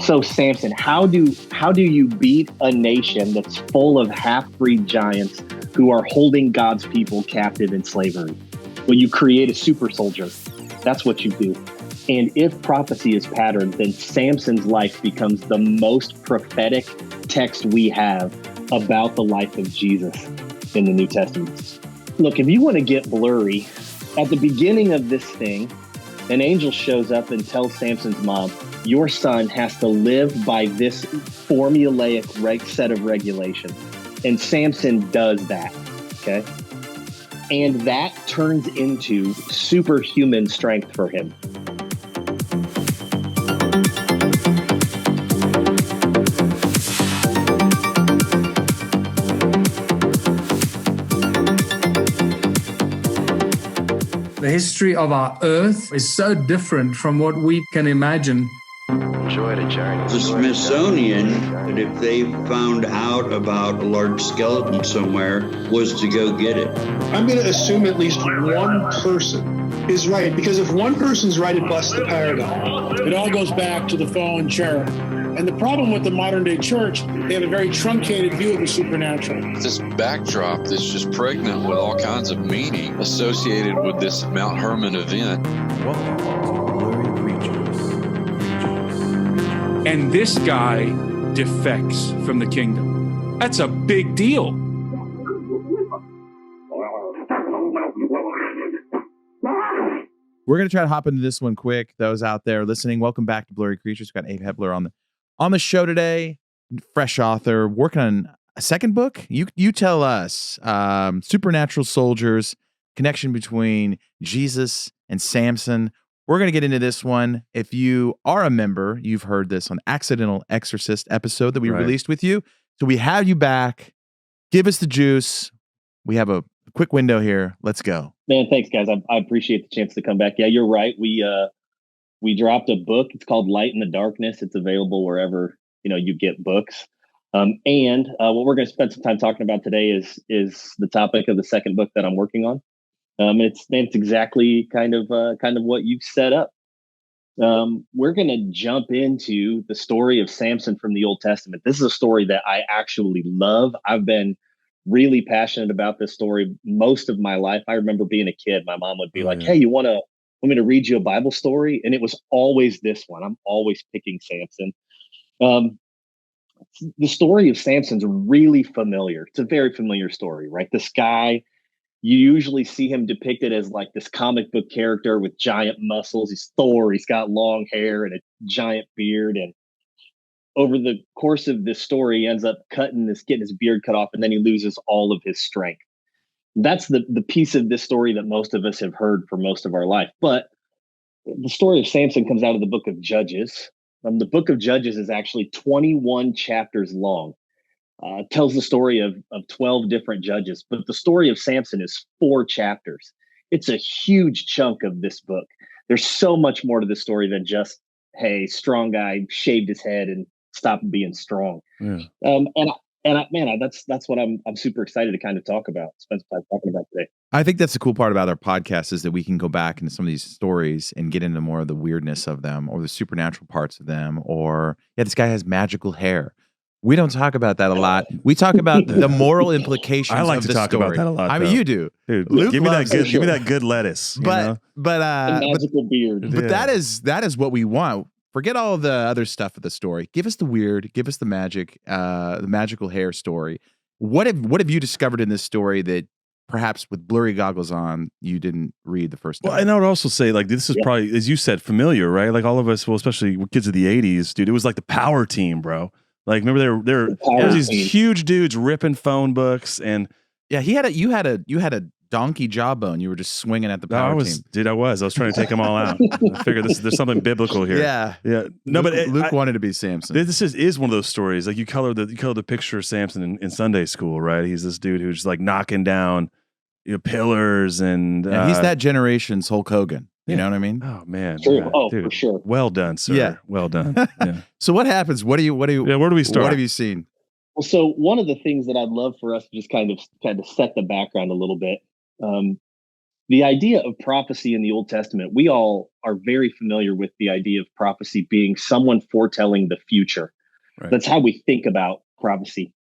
So Samson, how do you beat a nation that's full of half-breed giants who are holding God's people captive in slavery? Well, you create a super soldier. That's what you do. And if prophecy is patterned, then Samson's life becomes the most prophetic text we have about the life of Jesus in the New Testament. Look, if you want to get blurry, at the beginning of this thing, an angel shows up and tells Samson's mom, your son has to live by this formulaic set of regulations. And Samson does that, okay? And that turns into superhuman strength for him. The history of our Earth is so different from what we can imagine. Enjoy the journey. The Smithsonian, that if they found out about a large skeleton somewhere, was to go get it. I'm going to assume at least one person is right, because if one person's right, it busts the paradigm. It all goes back to the fallen cherub. And the problem with the modern day church, they have a very truncated view of the supernatural. This backdrop that's just pregnant with all kinds of meaning associated with this Mount Hermon event. Welcome to Blurry Creatures. And this guy defects from the kingdom. That's a big deal. We're going to try to hop into this one quick. Those out there listening, welcome back to Blurry Creatures. We've got Abe Hepler on the show today. Fresh author, working on a second book. You tell us. Supernatural soldiers, connection between Jesus and Samson. We're going to get into this one. If you are a member, you've heard this on Accidental Exorcist episode that we released with you. So we have you back. Give us the juice. We have a quick window here. Let's go. Man, thanks, guys. I appreciate the chance to come back. Yeah, you're right. We dropped a book. It's called Light in the Darkness. It's available wherever you get books. And what we're going to spend some time talking about today is the topic of the second book that I'm working on. It's exactly kind of what you've set up. We're going to jump into the story of Samson from the Old Testament. This is a story that I actually love. I've been really passionate about this story most of my life. I remember being a kid, my mom would be like, hey, you want me to read you a Bible story? And it was always this one. I'm always picking Samson. The story of Samson's really familiar. It's a very familiar story, right? This guy, you usually see him depicted as like this comic book character with giant muscles. He's Thor. He's got long hair and a giant beard. And over the course of this story, he ends up getting his beard cut off, and then he loses all of his strength. That's the piece of this story that most of us have heard for most of our life. But the story of Samson comes out of the book of Judges. The book of Judges is actually 21 chapters long. It tells the story of 12 different judges, but the story of Samson is 4 chapters. It's a huge chunk of this book. There's so much more to the story than just, hey, strong guy shaved his head and stopped being strong. Yeah. That's what I'm super excited to kind of talk about, spend some time talking about today. I think that's the cool part about our podcast is that we can go back into some of these stories and get into more of the weirdness of them or the supernatural parts of them. Or, this guy has magical hair. We don't talk about that a lot. We talk about the moral implications. I like of to the talk story. about that a lot. I mean, you do, dude. Give me that good lettuce. The magical beard. But that is what we want. Forget all of the other stuff of the story. Give us the weird. Give us the magic. The magical hair story. What have you discovered in this story that perhaps with blurry goggles on you didn't read the first time? Well, and I would also say this is probably, as you said, familiar, right? Like all of us, well, especially kids of the '80s, dude. It was like the Power Team, bro. Like remember there were these huge dudes ripping phone books, and you had a donkey jawbone. You were just swinging at the Power Team. Dude, I was trying to take them all out. I figured there's something biblical here. Yeah. No, but Luke wanted to be Samson. This is one of those stories. Like you color the picture of Samson in Sunday school, right? He's this dude who's like knocking down pillars, and he's that generation's Hulk Hogan. You know what I mean? Oh man, sure. Dude, for sure. Well done, sir. Yeah, well done. Yeah. So what happens? Where do we start? What have you seen? Well, so one of the things that I'd love for us to just kind of set the background a little bit. the idea of prophecy in the Old Testament, we all are very familiar with the idea of prophecy being someone foretelling the future. Right. That's how we think about prophecy.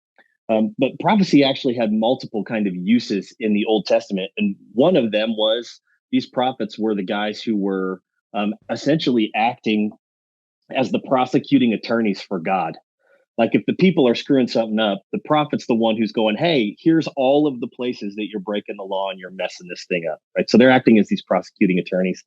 But prophecy actually had multiple kind of uses in the Old Testament. And one of them was these prophets were the guys who were essentially acting as the prosecuting attorneys for God. Like if the people are screwing something up, the prophet's the one who's going, hey, here's all of the places that you're breaking the law and you're messing this thing up, right? So they're acting as these prosecuting attorneys.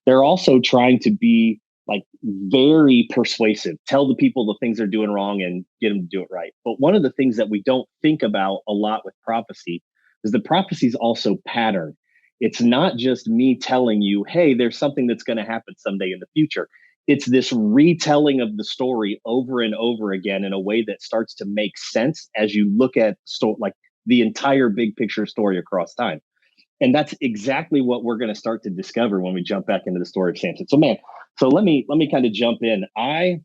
They're also trying to be like very persuasive, tell the people the things they're doing wrong and get them to do it right. But one of the things that we don't think about a lot with prophecy is the prophecy is also pattern. It's not just me telling you, hey, there's something that's going to happen someday in the future. It's this retelling of the story over and over again in a way that starts to make sense as you look at like the entire big picture story across time. And that's exactly what we're going to start to discover when we jump back into the story of Samson. So let me kind of jump in. I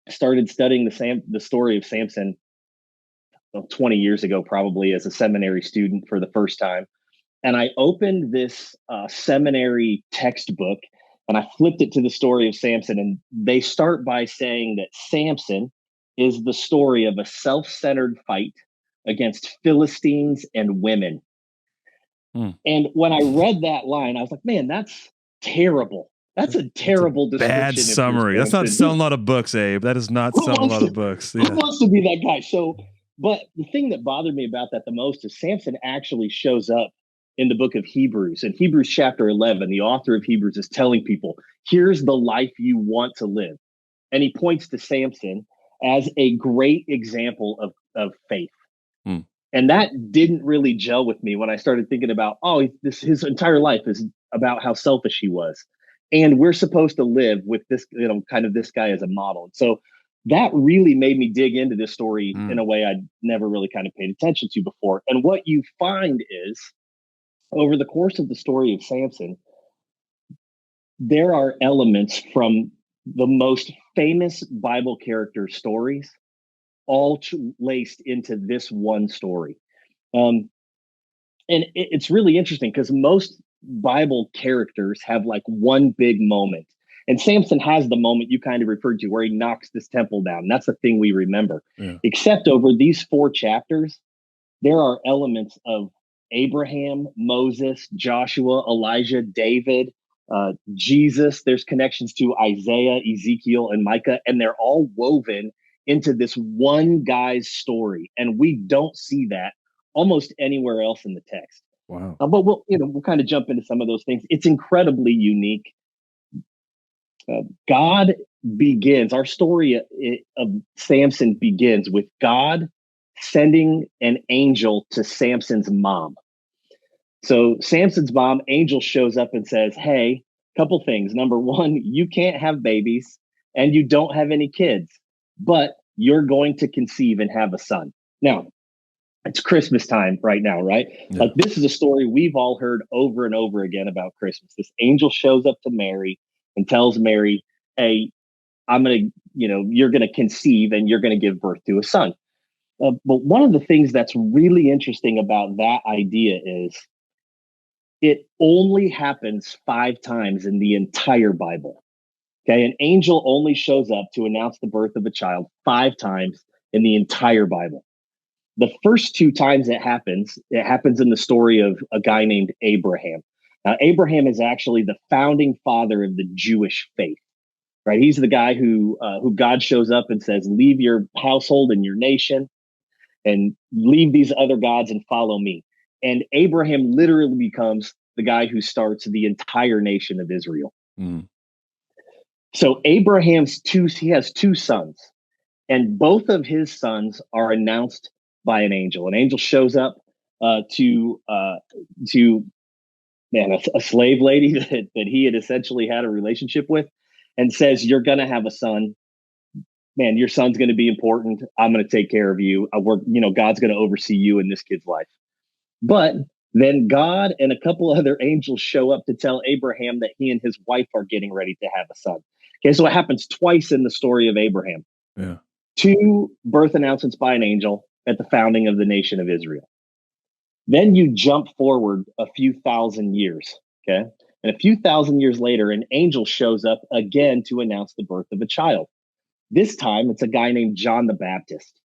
started studying the story of Samson 20 years ago, probably as a seminary student for the first time. And I opened this seminary textbook and I flipped it to the story of Samson. And they start by saying that Samson is the story of a self-centered fight against Philistines and women. And when I read that line, I was like, man, that's terrible. That's a terrible description. Bad summary. That's not selling a lot of books, Abe. That is not selling a lot of books. Yeah. Who wants to be that guy? So, but the thing that bothered me about that the most is Samson actually shows up in the book of Hebrews. In Hebrews chapter 11, the author of Hebrews is telling people, here's the life you want to live. And he points to Samson as a great example of faith. And that didn't really gel with me when I started thinking about, his entire life is about how selfish he was. And we're supposed to live with this, kind of this guy as a model. So that really made me dig into this story in a way I'd never really kind of paid attention to before. And what you find is, over the course of the story of Samson, there are elements from the most famous Bible character stories all laced into this one story. And it's really interesting because most Bible characters have like one big moment. And Samson has the moment you kind of referred to where he knocks this temple down. That's the thing we remember. Yeah. Except over these 4 chapters, there are elements of Abraham, Moses, Joshua, Elijah, David, Jesus. There's connections to Isaiah, Ezekiel, and Micah, and they're all woven into this one guy's story. And we don't see that almost anywhere else in the text. Wow. But we'll kind of jump into some of those things. It's incredibly unique. God begins, our story of Samson begins with God sending an angel to Samson's mom. So Samson's mom, Angel, shows up and says, hey, couple things. Number one, you can't have babies and you don't have any kids, but you're going to conceive and have a son. Now, it's Christmas time right now, right? Yeah. Like this is a story we've all heard over and over again about Christmas. This angel shows up to Mary and tells Mary, hey, you're going to conceive and you're going to give birth to a son. But one of the things that's really interesting about that idea is it only happens 5 times in the entire Bible. Okay, an angel only shows up to announce the birth of a child 5 times in the entire Bible. The first 2 times it happens in the story of a guy named Abraham. Now, Abraham is actually the founding father of the Jewish faith, right? He's the guy who God shows up and says, leave your household and your nation and leave these other gods and follow me. And Abraham literally becomes the guy who starts the entire nation of Israel. Mm. So Abraham has 2 sons, and both of his sons are announced by an angel. An angel shows up to a slave lady that he had essentially had a relationship with, and says, you're going to have a son. Man, your son's going to be important. I'm going to take care of you. God's going to oversee you in this kid's life. But then God and a couple other angels show up to tell Abraham that he and his wife are getting ready to have a son. Okay, so it happens twice in the story of Abraham. Yeah. 2 birth announcements by an angel at the founding of the nation of Israel. Then you jump forward a few thousand years, okay? And a few thousand years later, an angel shows up again to announce the birth of a child. This time, it's a guy named John the Baptist.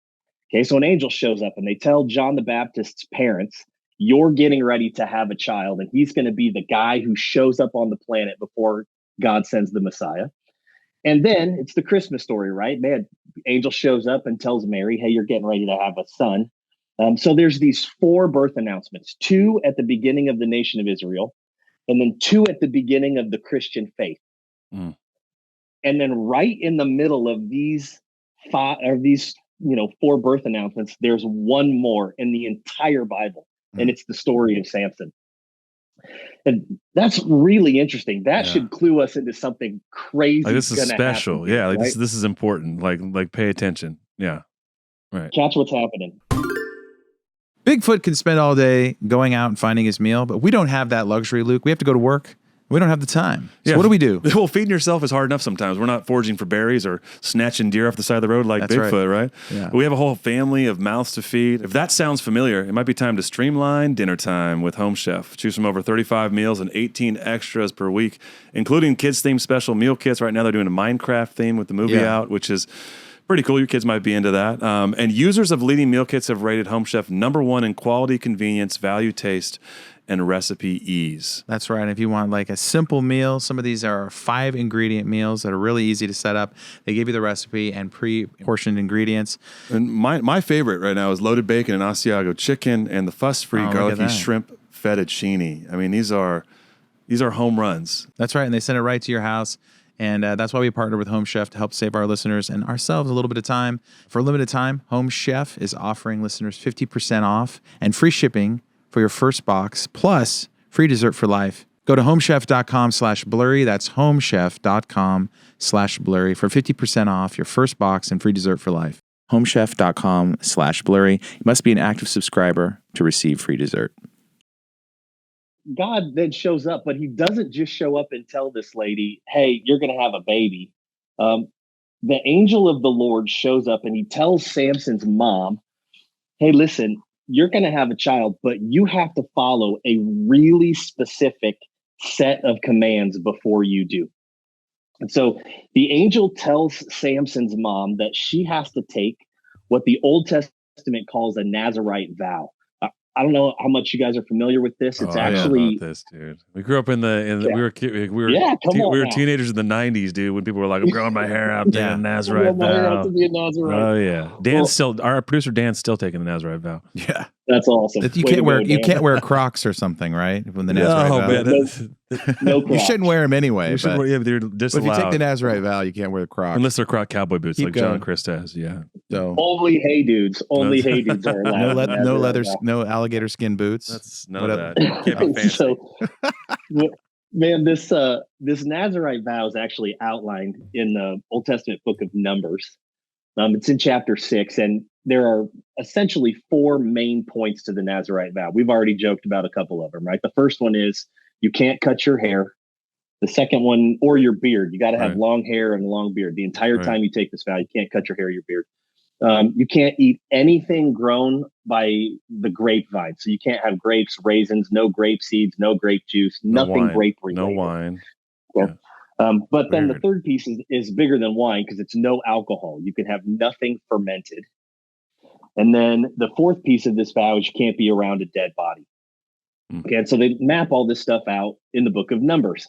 Okay, so an angel shows up and they tell John the Baptist's parents, you're getting ready to have a child, and he's going to be the guy who shows up on the planet before God sends the Messiah. And then it's the Christmas story, right? Man, angel shows up and tells Mary, hey, you're getting ready to have a son. So there's these 4 birth announcements, 2 at the beginning of the nation of Israel, and then 2 at the beginning of the Christian faith. And then right in the middle of these 4 birth announcements, there's one more in the entire Bible, and it's the story of Samson. And that's really interesting. That should clue us into something crazy. Like, this is special. Happen, like right? this is important. Like pay attention. Yeah. Right. Catch what's happening. Bigfoot can spend all day going out and finding his meal, but we don't have that luxury, Luke. We have to go to work. We don't have the time. So what do we do? Well, feeding yourself is hard enough sometimes. We're not foraging for berries or snatching deer off the side of the road like That's Bigfoot, right? Yeah. We have a whole family of mouths to feed. If that sounds familiar, it might be time to streamline dinner time with Home Chef. Choose from over 35 meals and 18 extras per week, including kids-themed special meal kits. Right now, they're doing a Minecraft theme with the movie out, which is pretty cool. Your kids might be into that. And users of leading meal kits have rated Home Chef #1 in quality, convenience, value, taste, and recipe ease. That's right. And if you want like a simple meal, some of these are 5-ingredient meals that are really easy to set up. They give you the recipe and pre-portioned ingredients. And my favorite right now is loaded bacon and Asiago chicken and the fuss-free garlicky shrimp fettuccine. I mean, these are home runs. That's right. And they send it right to your house. And that's why we partner with Home Chef to help save our listeners and ourselves a little bit of time. For a limited time, Home Chef is offering listeners 50% off and free shipping for your first box, plus free dessert for life. Go to homechef.com/blurry. That's homechef.com/blurry for 50% off your first box and free dessert for life. Homechef.com/blurry. You must be an active subscriber to receive free dessert. God then shows up, but he doesn't just show up and tell this lady, hey, you're going to have a baby. The angel of the Lord shows up and he tells Samson's mom, hey, listen, you're going to have a child, but you have to follow a really specific set of commands before you do. And so the angel tells Samson's mom that she has to take what the Old Testament calls a Nazirite vow. I don't know how much you guys are familiar with this. It's actually about this, dude. We grew up in the we were teenagers in the 90s, dude. When people were like, I'm growing my hair out, taking a Nazirite vow. Oh yeah, our producer Dan's still taking the Nazirite vow. Yeah, that's awesome. You can't wear Crocs or something, right? When the Nazirite vow. No Crocs. You shouldn't wear them anyway. But they're disallowed. But if you take the Nazirite vow, you can't wear Crocs unless they're Croc cowboy boots like John Christ has. Yeah. So only hey dudes are allowed. no leather, no alligator skin boots. That's none of that. Can't be fancy. So, man, this Nazirite vow is actually outlined in the Old Testament book of Numbers. It's in chapter 6, and there are essentially 4 main points to the Nazirite vow. We've already joked about a couple of them, right? The first one is you can't cut your hair. The second one, or your beard. You got to have long hair and a long beard. The entire time you take this vow, you can't cut your hair or your beard. You can't eat anything grown by the grapevine. So you can't have grapes, raisins, no grape seeds, no grape juice, nothing grape related. No wine. Yeah. But then the third piece is bigger than wine because it's no alcohol. You can have nothing fermented. And then the fourth piece of this vow is you can't be around a dead body. Okay, and so they map all this stuff out in the book of Numbers.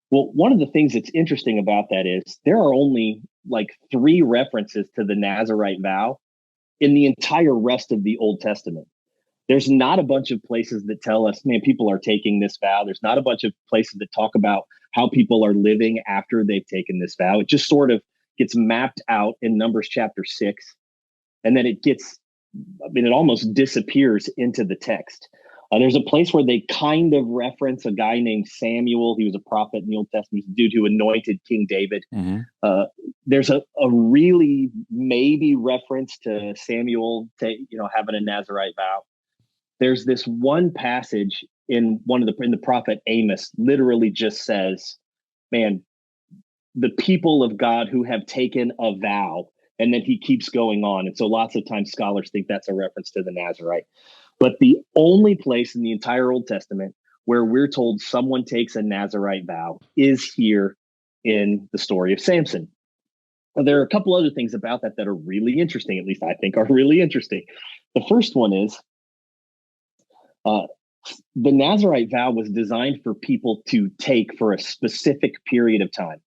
Well, one of the things that's interesting about that is there are only like 3 references to the Nazirite vow in the entire rest of the Old Testament. There's not a bunch of places that tell us, man, people are taking this vow. There's not a bunch of places that talk about how people are living after they've taken this vow. It just sort of gets mapped out in Numbers chapter 6. And then it almost disappears into the text. There's a place where they kind of reference a guy named Samuel. He was a prophet in the Old Testament, a dude who anointed King David. Mm-hmm. There's a really maybe reference to Samuel having a Nazirite vow. There's this one passage in the prophet Amos literally just says, man, the people of God who have taken a vow, and then he keeps going on. And so lots of times scholars think that's a reference to the Nazirite. But the only place in the entire Old Testament where we're told someone takes a Nazirite vow is here in the story of Samson. Now, there are a couple other things about that are really interesting, at least I think are really interesting. The first one is the Nazirite vow was designed for people to take for a specific period of time.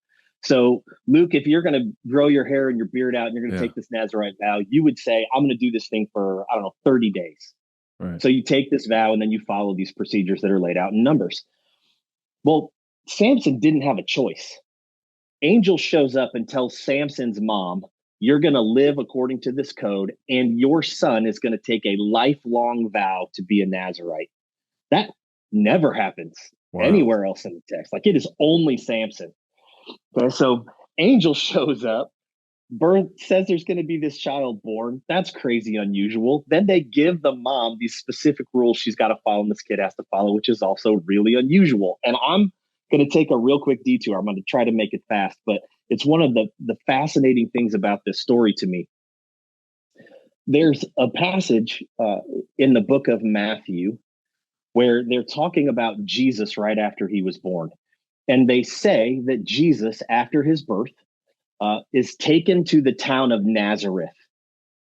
So, Luke, if you're going to grow your hair and your beard out and you're going to take this Nazirite vow, you would say, I'm going to do this thing for, 30 days. Right. So you take this vow and then you follow these procedures that are laid out in Numbers. Well, Samson didn't have a choice. Angel shows up and tells Samson's mom, you're going to live according to this code, and your son is going to take a lifelong vow to be a Nazirite. That never happens anywhere else in the text. Like, it is only Samson. Okay, so Angel shows up, says there's going to be this child born. That's crazy unusual. Then they give the mom these specific rules she's got to follow and this kid has to follow, which is also really unusual. And I'm going to take a real quick detour. I'm going to try to make it fast, but it's one of the fascinating things about this story to me. There's a passage in the book of Matthew where they're talking about Jesus right after he was born. And they say that Jesus, after his birth, is taken to the town of Nazareth.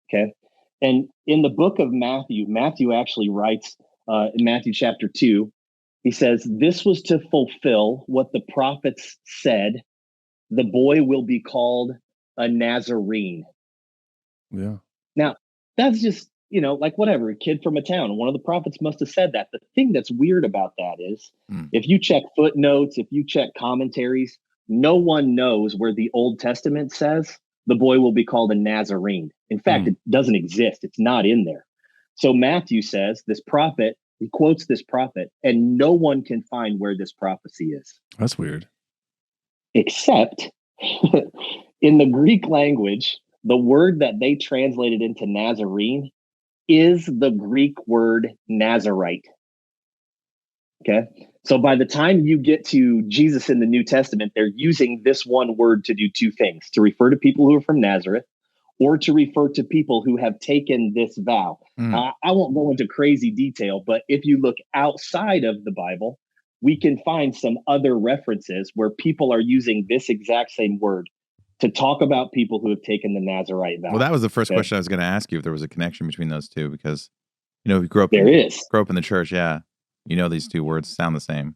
Okay. And in the book of Matthew actually writes in Matthew chapter 2, he says, this was to fulfill what the prophets said, the boy will be called a Nazarene. Yeah. Now, that's just, like whatever, a kid from a town. One of the prophets must have said that. The thing that's weird about that is if you check footnotes, if you check commentaries, no one knows where the Old Testament says the boy will be called a Nazarene. In fact, it doesn't exist. It's not in there. So Matthew says this prophet, he quotes this prophet, and no one can find where this prophecy is. That's weird. Except in the Greek language, the word that they translated into Nazarene is the Greek word Nazarite. Okay. So by the time you get to Jesus in the New Testament, they're using this one word to do two things: to refer to people who are from Nazareth, or to refer to people who have taken this vow. I won't go into crazy detail, but if you look outside of the Bible, we can find some other references where people are using this exact same word to talk about people who have taken the Nazirite vow. Well, that was the first question I was going to ask you, if there was a connection between those two, because, if you grew up in the church, these two words sound the same.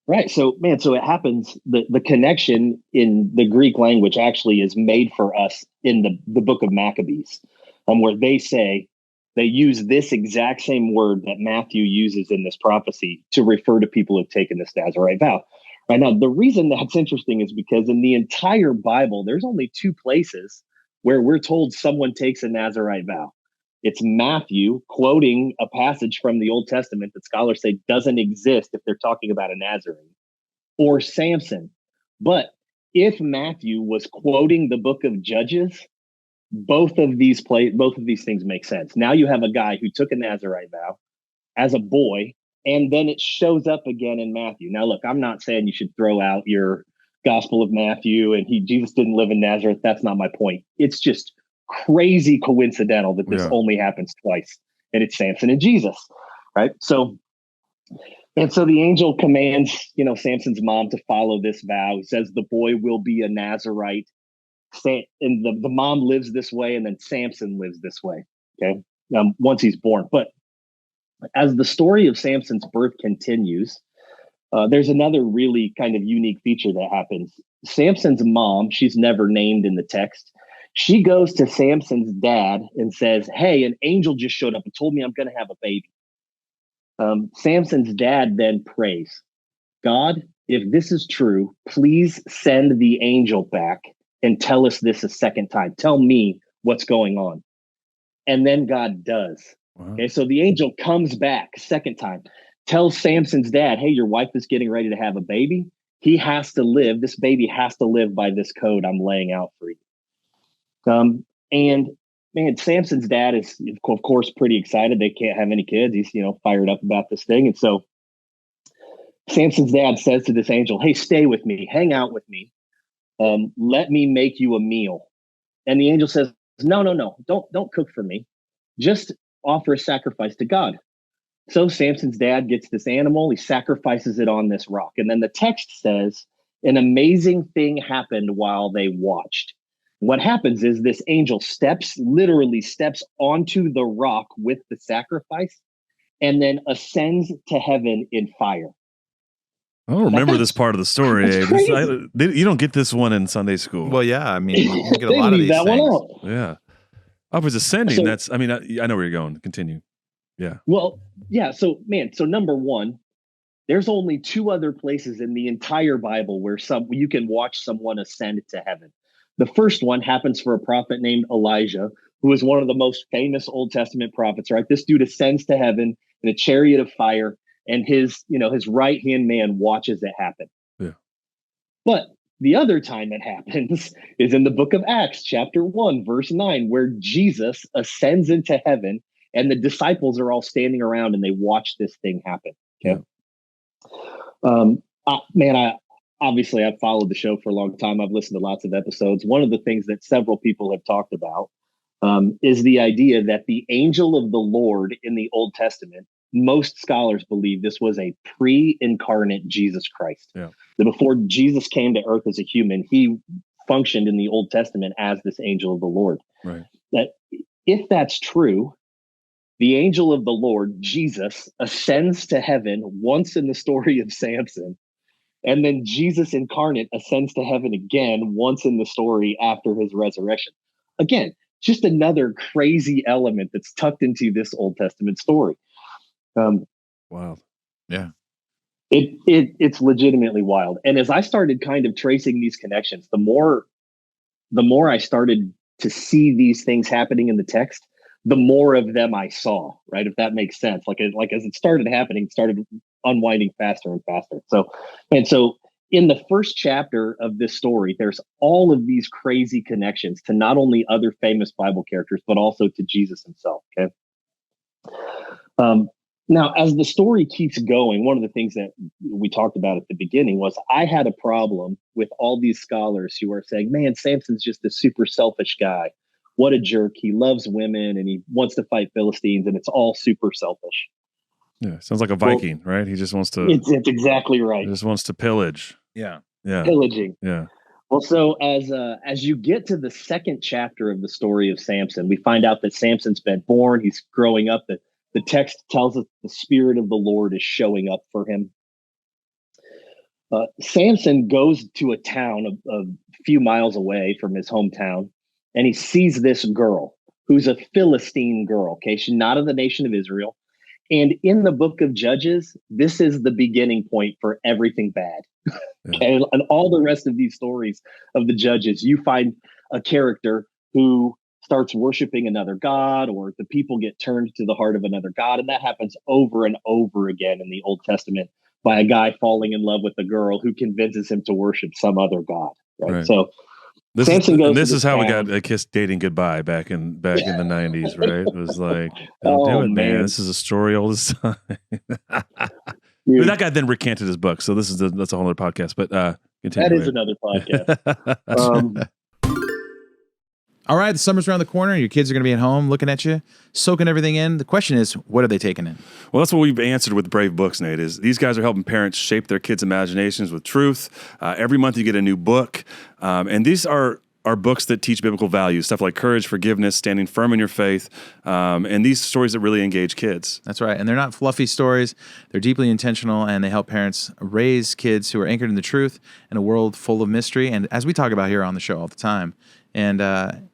Right. So, so it happens, the connection in the Greek language actually is made for us in the book of Maccabees, where they use this exact same word that Matthew uses in this prophecy to refer to people who have taken this Nazirite vow. Right. Now, the reason that's interesting is because in the entire Bible, there's only two places where we're told someone takes a Nazirite vow. It's Matthew quoting a passage from the Old Testament that scholars say doesn't exist if they're talking about a Nazarene, or Samson. But if Matthew was quoting the book of Judges, both of these things make sense. Now you have a guy who took a Nazirite vow as a boy, and then it shows up again in Matthew. Now, look, I'm not saying you should throw out your Gospel of Matthew and Jesus didn't live in Nazareth. That's not my point. It's just crazy coincidental that this only happens twice, and it's Samson and Jesus, right? So the angel commands, Samson's mom to follow this vow. He says the boy will be a Nazirite, and the mom lives this way, and then Samson lives this way. Okay, once he's born. But as the story of Samson's birth continues, there's another really kind of unique feature that happens. Samson's mom, she's never named in the text. She goes to Samson's dad and says, hey, an angel just showed up and told me I'm going to have a baby. Samson's dad then prays, God, if this is true, please send the angel back and tell us this a second time. Tell me what's going on. And then God does. Wow. Okay, so the angel comes back a second time, tells Samson's dad, hey, your wife is getting ready to have a baby. This baby has to live by this code I'm laying out for you. And Samson's dad is, of course, pretty excited. They can't have any kids. He's, fired up about this thing. And so Samson's dad says to this angel, hey, stay with me, hang out with me. Let me make you a meal. And the angel says, no, don't cook for me. Just offer a sacrifice to God. So Samson's dad gets this animal, he sacrifices it on this rock. And then the text says, an amazing thing happened while they watched. What happens is this angel literally steps onto the rock with the sacrifice and then ascends to heaven in fire. I don't remember this part of the story. You don't get this one in Sunday school. Well, yeah. I mean, you get a lot of these that things. One out. Yeah. I was ascending. I know where you're going. Continue. Yeah. Well, yeah. So number one, there's only 2 other places in the entire Bible where you can watch someone ascend to heaven. The first one happens for a prophet named Elijah, who is one of the most famous Old Testament prophets, right? This dude ascends to heaven in a chariot of fire, and his right-hand man watches it happen. Yeah. But the other time it happens is in the book of Acts, chapter 1, verse 9, where Jesus ascends into heaven and the disciples are all standing around and they watch this thing happen. Okay. Yeah. Obviously I've followed the show for a long time. I've listened to lots of episodes. One of the things that several people have talked about is the idea that the angel of the Lord in the Old Testament, most scholars believe this was a pre-incarnate Jesus Christ. Yeah. That before Jesus came to earth as a human, he functioned in the Old Testament as this angel of the Lord. Right. That if that's true, the angel of the Lord, Jesus, ascends to heaven once in the story of Samson, and then Jesus incarnate ascends to heaven again once in the story after his resurrection. Again, just another crazy element that's tucked into this Old Testament story. Wow. Yeah. It's legitimately wild. And as I started kind of tracing these connections, the more I started to see these things happening in the text, the more of them I saw, right? If that makes sense. Like as it started happening, it started unwinding faster and faster. So in the first chapter of this story, there's all of these crazy connections to not only other famous Bible characters, but also to Jesus himself. Okay. Now, as the story keeps going, one of the things that we talked about at the beginning was I had a problem with all these scholars who are saying, man, Samson's just a super selfish guy. What a jerk. He loves women and he wants to fight Philistines, and it's all super selfish. Yeah. Sounds like a Viking, right? He just wants to. It's exactly right. He just wants to pillage. Yeah. Yeah. Pillaging. Yeah. Well, so as you get to the second chapter of the story of Samson, we find out that Samson's been born. He's growing up. The text tells us the Spirit of the Lord is showing up for him. Samson goes to a town a few miles away from his hometown, and he sees this girl who's a Philistine girl. Okay, she's not of the nation of Israel. And in the book of Judges, this is the beginning point for everything bad. Okay, and all the rest of these stories of the Judges, you find a character who starts worshiping another god, or the people get turned to the heart of another god. And that happens over and over again in the Old Testament by a guy falling in love with a girl who convinces him to worship some other god. Right. So Samson goes. This is how we got a kiss dating goodbye back in the 90s, right? It was like, don't do it, man. This is a story old as time. That guy then recanted his book, so that's a whole other podcast. But continue. That is another podcast. All right, the summer's around the corner. Your kids are going to be at home looking at you, soaking everything in. The question is, what are they taking in? Well, that's what we've answered with Brave Books, Nate, is these guys are helping parents shape their kids' imaginations with truth. Every month you get a new book, and these are books that teach biblical values, stuff like courage, forgiveness, standing firm in your faith, and these stories that really engage kids. That's right, and they're not fluffy stories. They're deeply intentional, and they help parents raise kids who are anchored in the truth in a world full of mystery, and as we talk about here on the show all the time. And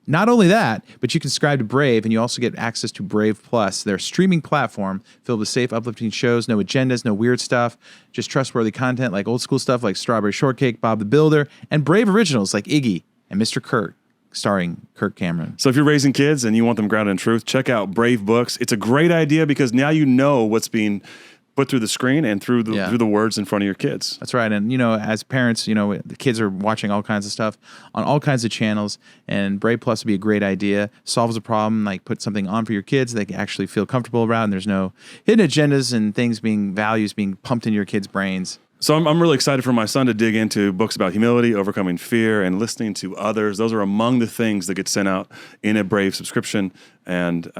not only that, but you can subscribe to Brave, and you also get access to Brave Plus, their streaming platform filled with safe, uplifting shows, no agendas, no weird stuff, just trustworthy content like old school stuff like Strawberry Shortcake, Bob the Builder, and Brave originals like Iggy and Mr. Kirk, starring Kirk Cameron. So if you're raising kids and you want them grounded in truth, check out Brave Books. It's a great idea because now you know what's being put through the screen and through the words in front of your kids. That's right. And, as parents, the kids are watching all kinds of stuff on all kinds of channels, and Brave Plus would be a great idea. Solves a problem, like put something on for your kids they actually feel comfortable around, and there's no hidden agendas and values being pumped into your kids' brains. So I'm really excited for my son to dig into books about humility, overcoming fear, and listening to others. Those are among the things that get sent out in a Brave subscription, and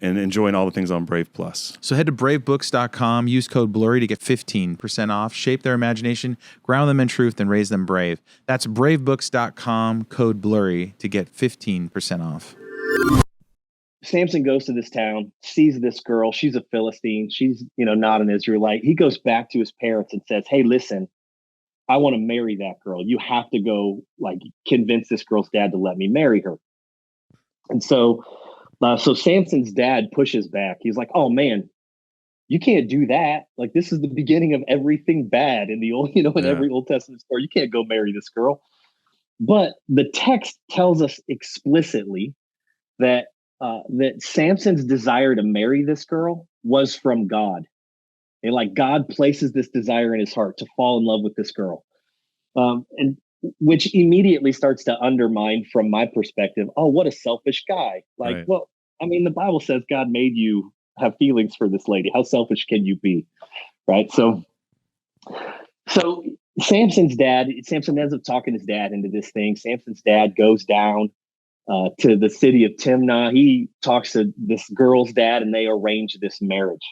enjoying all the things on Brave Plus. So head to bravebooks.com, use code Blurry to get 15% off. Shape their imagination, ground them in truth, and raise them brave. That's bravebooks.com, code Blurry to get 15% off. Samson goes to this town, sees this girl. She's a Philistine. She's, not an Israelite. He goes back to his parents and says, hey, listen, I want to marry that girl. You have to go convince this girl's dad to let me marry her. And so Samson's dad pushes back. He's like, oh man, you can't do that. This is the beginning of everything bad in the old, every Old Testament story. You can't go marry this girl. But the text tells us explicitly that Samson's desire to marry this girl was from God. And God places this desire in his heart to fall in love with this girl. And which immediately starts to undermine, from my perspective, oh, what a selfish guy. Right. Well, I mean, the Bible says God made you have feelings for this lady. How selfish can you be? Right. So Samson ends up talking his dad into this thing. Samson's dad goes down to the city of Timnah. He talks to this girl's dad and they arrange this marriage.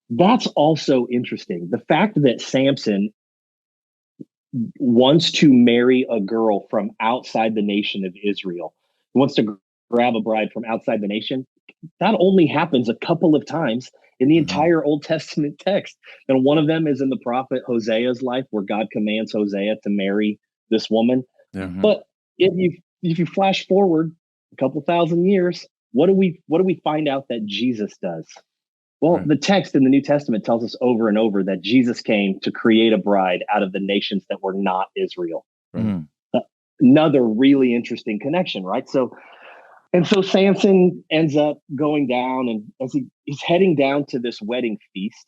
That's also interesting. The fact that Samson wants to marry a girl from outside the nation of Israel, he wants to grab a bride from outside the nation. That only happens a couple of times in the entire Old Testament text. And one of them is in the prophet Hosea's life, where God commands Hosea to marry this woman. Mm-hmm. But if you flash forward a couple thousand years, what do we find out that Jesus does? Well, the text in the New Testament tells us over and over that Jesus came to create a bride out of the nations that were not Israel. Mm. Another really interesting connection, right? So Samson ends up going down, and as he's heading down to this wedding feast,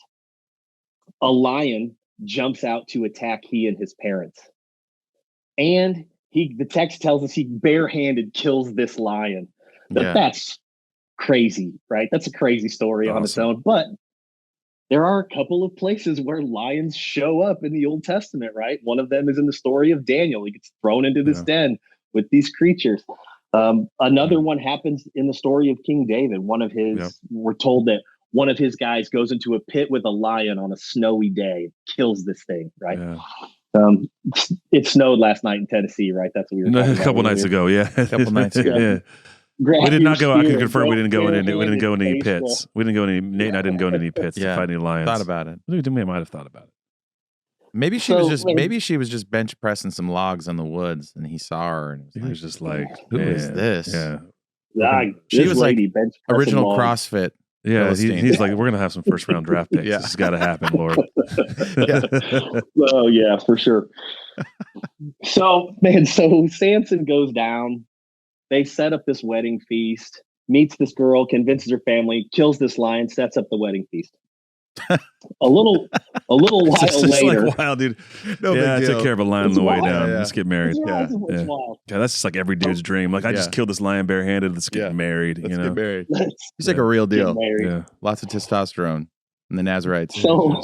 a lion jumps out to attack he and his parents. And the text tells us he barehanded kills this lion. That's crazy, right? That's a crazy story on its own. But there are a couple of places where lions show up in the Old Testament, right? One of them is in the story of Daniel. He gets thrown into this den with these creatures. Another one happens in the story of King David. We're told that one of his guys goes into a pit with a lion on a snowy day, kills this thing, right? Yeah. It snowed last night in Tennessee, right? That's what we were talking about. A couple nights ago, yeah. A couple nights ago. Yeah. We did not go. I can confirm we didn't go in any pits. We didn't go in any. Nate and I didn't go in any pits to fight any lions. Thought about it. We might have thought about it. Maybe she was just bench pressing some logs in the woods, and he saw her, and he was just like, "Who is this?" Yeah, she was like original CrossFit. Yeah, he's like, we're gonna have some first round draft picks. This has got to happen, Lord. Oh yeah, for sure. So Samson goes down. They set up this wedding feast. Meets this girl, convinces her family, kills this lion, sets up the wedding feast. A little while later, like, wow, dude. I took care of a lion on the way down. Let's get married. Yeah, that's just like every dude's dream. Like, I just killed this lion barehanded. Let's get married. Let's get married. He's like a real deal. Yeah, lots of testosterone and the Nazarites. So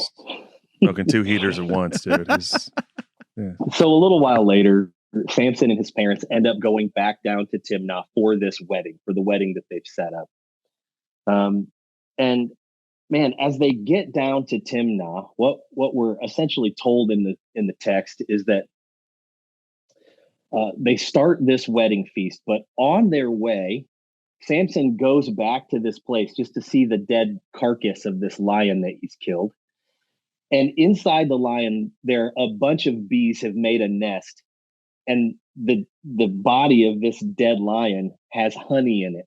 smoking 2 heaters at once, dude. So a little while later, Samson and his parents end up going back down to Timnah for the wedding that they've set up. And man, as they get down to Timnah, what we're essentially told in the text is that they start this wedding feast, but on their way, Samson goes back to this place just to see the dead carcass of this lion that he's killed. And inside the lion, a bunch of bees have made a nest, and the body of this dead lion has honey in it.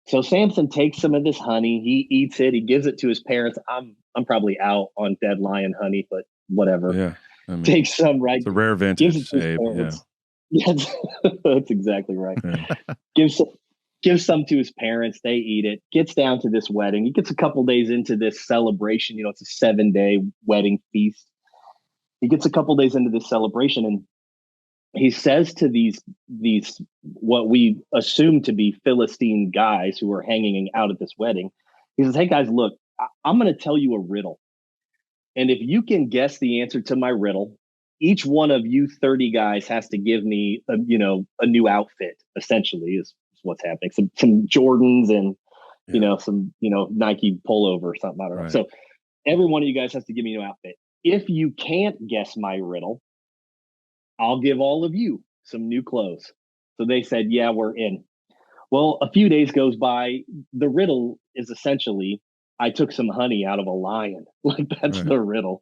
So Samson takes some of this honey, he eats it, he gives it to his parents. I'm probably out on dead lion honey, but whatever. Yeah, I mean, takes some, right? It's a rare vintage, Abe. Yeah, that's exactly right. Yeah. Gives some to his parents. They eat it. Gets down to this wedding. He gets a couple days into this celebration. It's a 7-day wedding feast. He gets a couple days into this celebration, and he says to these what we assume to be Philistine guys who are hanging out at this wedding, he says, "Hey guys, look, I'm going to tell you a riddle. And if you can guess the answer to my riddle, each one of you 30 guys has to give me a new outfit, essentially, is what's happening. Some Jordans and, some, Nike pullover or something. I don't know. So every one of you guys has to give me a new outfit. If you can't guess my riddle, I'll give all of you some new clothes. So they said, yeah, we're in. Well, a few days goes by. The riddle is essentially, I took some honey out of a lion. Like, that's the riddle.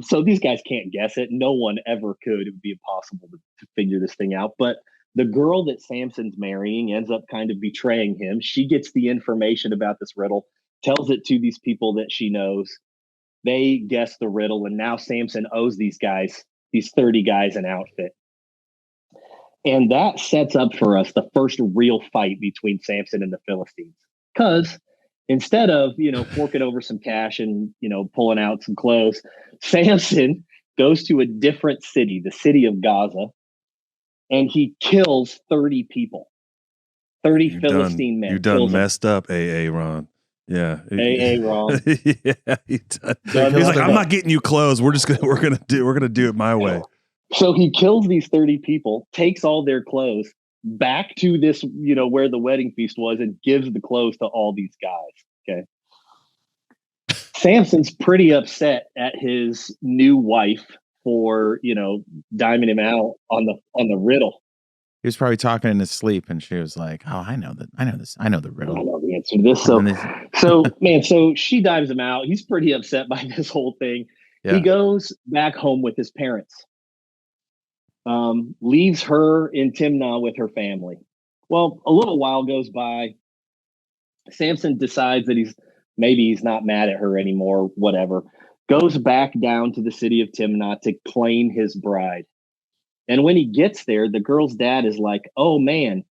So these guys can't guess it. No one ever could. It would be impossible to figure this thing out. But the girl that Samson's marrying ends up kind of betraying him. She gets the information about this riddle, tells it to these people that she knows. They guess the riddle. And now Samson owes these 30 guys, an outfit. And that sets up for us the first real fight between Samson and the Philistines. Because instead of, forking over some cash and, pulling out some clothes, Samson goes to a different city, the city of Gaza, and he kills 30 people, 30 Philistine men. You done messed up, AA Ron. Yeah. AA Ron. Yeah, he done. He's like, I'm not getting you clothes. We're gonna do it my way. So he kills these 30 people, takes all their clothes back to this, where the wedding feast was, and gives the clothes to all these guys. Okay. Samson's pretty upset at his new wife for, diming him out on the riddle. He was probably talking in his sleep, and she was like, "Oh, I know the riddle. I know the answer to this." So she dives him out. He's pretty upset by this whole thing. Yeah. He goes back home with his parents. Leaves her in Timnah with her family. Well, a little while goes by. Samson decides that he's not mad at her anymore, whatever. Goes back down to the city of Timnah to claim his bride. And when he gets there, the girl's dad is like, "Oh man,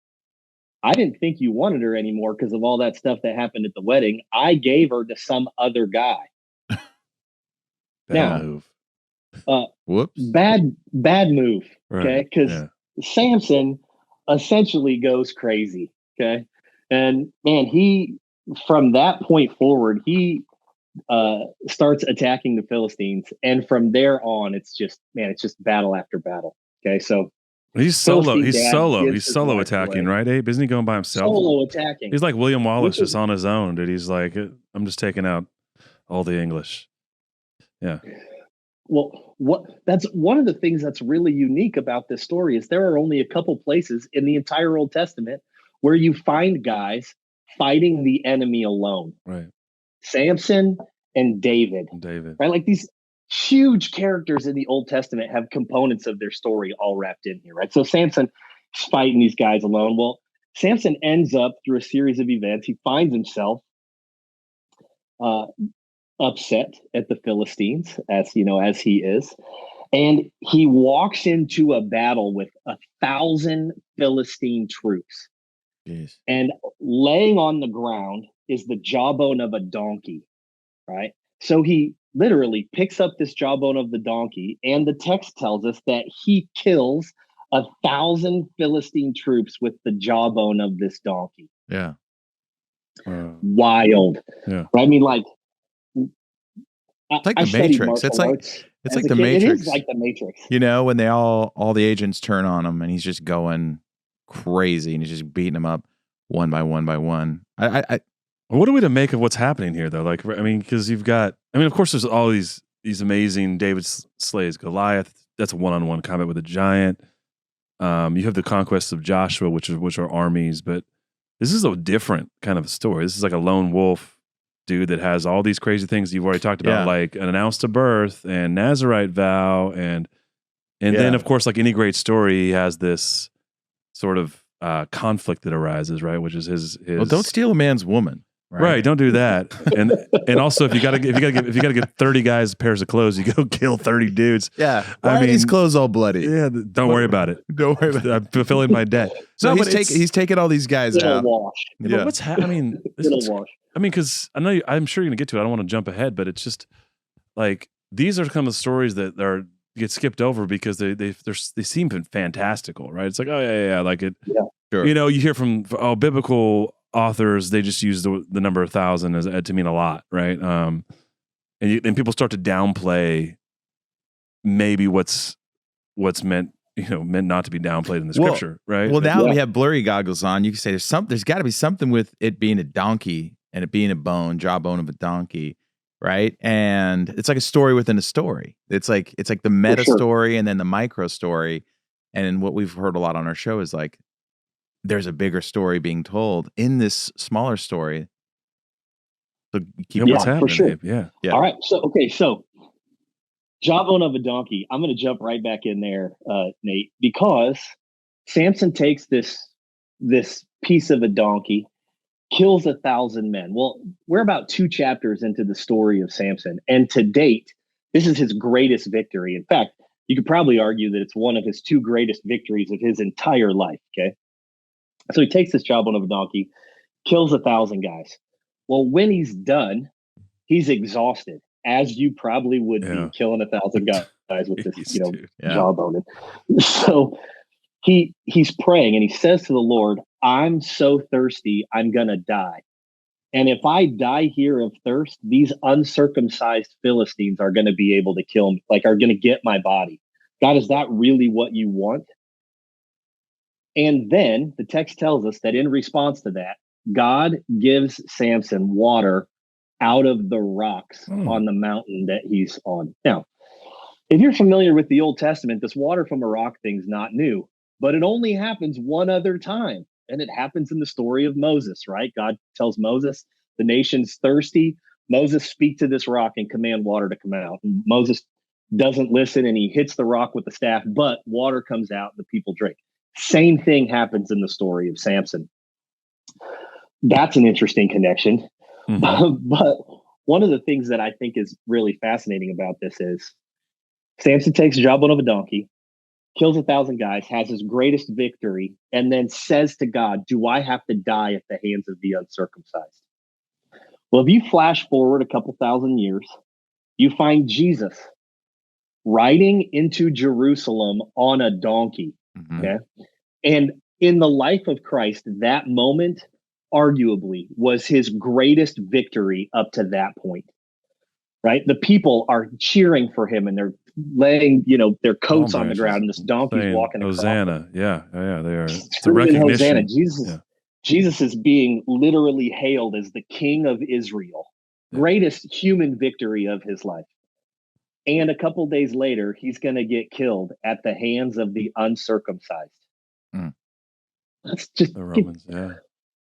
I didn't think you wanted her anymore because of all that stuff that happened at the wedding. I gave her to some other guy." Now, whoops. Bad move. Okay. Because Samson essentially goes crazy. Okay. And man, from that point forward, he starts attacking the Philistines. And from there on, it's just battle after battle. Okay. So he's solo attacking, right, Abe? Isn't he going by himself? Solo attacking. He's like William Wallace, just on his own, dude. He's like, I'm just taking out all the English. Yeah. Well, that's one of the things that's really unique about this story is there are only a couple places in the entire Old Testament where you find guys fighting the enemy alone. Right. Samson and David. Right? Like these huge characters in the Old Testament have components of their story all wrapped in here, right? So Samson is fighting these guys alone. Well, Samson ends up through a series of events. He finds himself upset at the Philistines, as he is, and he walks into a battle with 1,000 Philistine troops. Jeez. And laying on the ground is the jawbone of a donkey, right? So he literally picks up this jawbone of the donkey, and the text tells us that he kills 1,000 Philistine troops with the jawbone of this donkey. Yeah. Wild. Yeah. Right? I mean, like, it's like the Matrix. It's like the Matrix. It is like the Matrix. When they all the agents turn on him and he's just going crazy and he's just beating them up one by one by one. What are we to make of what's happening here, though? Like, I mean, because you've got, of course, there's all these amazing David slays Goliath. That's a one-on-one combat with a giant. You have the conquests of Joshua, which are armies, but this is a different kind of story. This is like a lone wolf dude that has all these crazy things you've already talked about, like an announced to birth and Nazirite vow, and then of course, like any great story, he has this sort of conflict that arises, right? Which is his. Well, don't steal a man's woman. Right, don't do that. And also, if you gotta get 30 guys pairs of clothes, you go kill 30 dudes. Yeah, why are these clothes all bloody? Yeah, don't worry about it. Don't worry about it. I'm fulfilling my debt. So he's taking all these guys out. Yeah, but what's happening? Because I'm sure you're gonna get to it. I don't want to jump ahead, but it's just like these are kind of stories that get skipped over because they seem fantastical, right? It's like, oh yeah, like it. Yeah, sure. You hear from biblical authors, they just use the number 1,000 to mean a lot, right? and people start to downplay maybe what's meant not to be downplayed in the scripture, right? Well, now that we have blurry goggles on, you can say there's got to be something with it being a donkey and it being a jawbone of a donkey, right? And it's like a story within a story. It's like the meta story and then the micro story. And what we've heard a lot on our show is like there's a bigger story being told in this smaller story. So keep what's happening, for sure. Abe. Yeah. All right. So jawbone of a donkey. I'm going to jump right back in there, Nate, because Samson takes this piece of a donkey, kills 1,000 men. Well, we're about 2 chapters into the story of Samson, and to date, this is his greatest victory. In fact, you could probably argue that it's one of his 2 greatest victories of his entire life. Okay, so he takes this jawbone of a donkey, kills 1,000 guys. Well, when he's done, he's exhausted, as you probably would be, killing 1,000 guys with this, jawbone. So he's praying and he says to the Lord, "I'm so thirsty, I'm gonna die. And if I die here of thirst, these uncircumcised Philistines are gonna be able to kill me, are gonna get my body. God, is that really what you want?" And then the text tells us that in response to that, God gives Samson water out of the rocks on the mountain that he's on. Now, if you're familiar with the Old Testament, this water from a rock thing's not new, but it only happens one other time. And it happens in the story of Moses, right? God tells Moses, the nation's thirsty. Moses, speak to this rock and command water to come out. And Moses doesn't listen and he hits the rock with the staff, but water comes out and the people drink. Same thing happens in the story of Samson. That's an interesting connection. Mm-hmm. But one of the things that I think is really fascinating about this is Samson takes a jawbone of a donkey, kills 1,000 guys, has his greatest victory, and then says to God, "Do I have to die at the hands of the uncircumcised?" Well, if you flash forward a couple thousand years, you find Jesus riding into Jerusalem on a donkey. Mm-hmm. Okay. And in the life of Christ, that moment arguably was his greatest victory up to that point, right? The people are cheering for him and they're laying, their coats on the ground and this donkey's walking across. Hosanna. Yeah, they are. It's a recognition. Hosanna. Jesus is being literally hailed as the King of Israel, greatest human victory of his life. And a couple days later, he's going to get killed at the hands of the uncircumcised. That's just the Romans,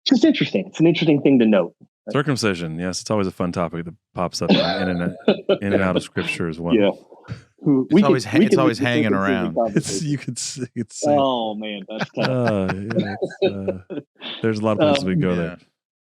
just interesting. It's an interesting thing to note. Circumcision, yes, it's always a fun topic that pops up in and out of scripture as well. Yeah, it's always hanging around. You could see. Oh man, that's tough. There's a lot of places we go there.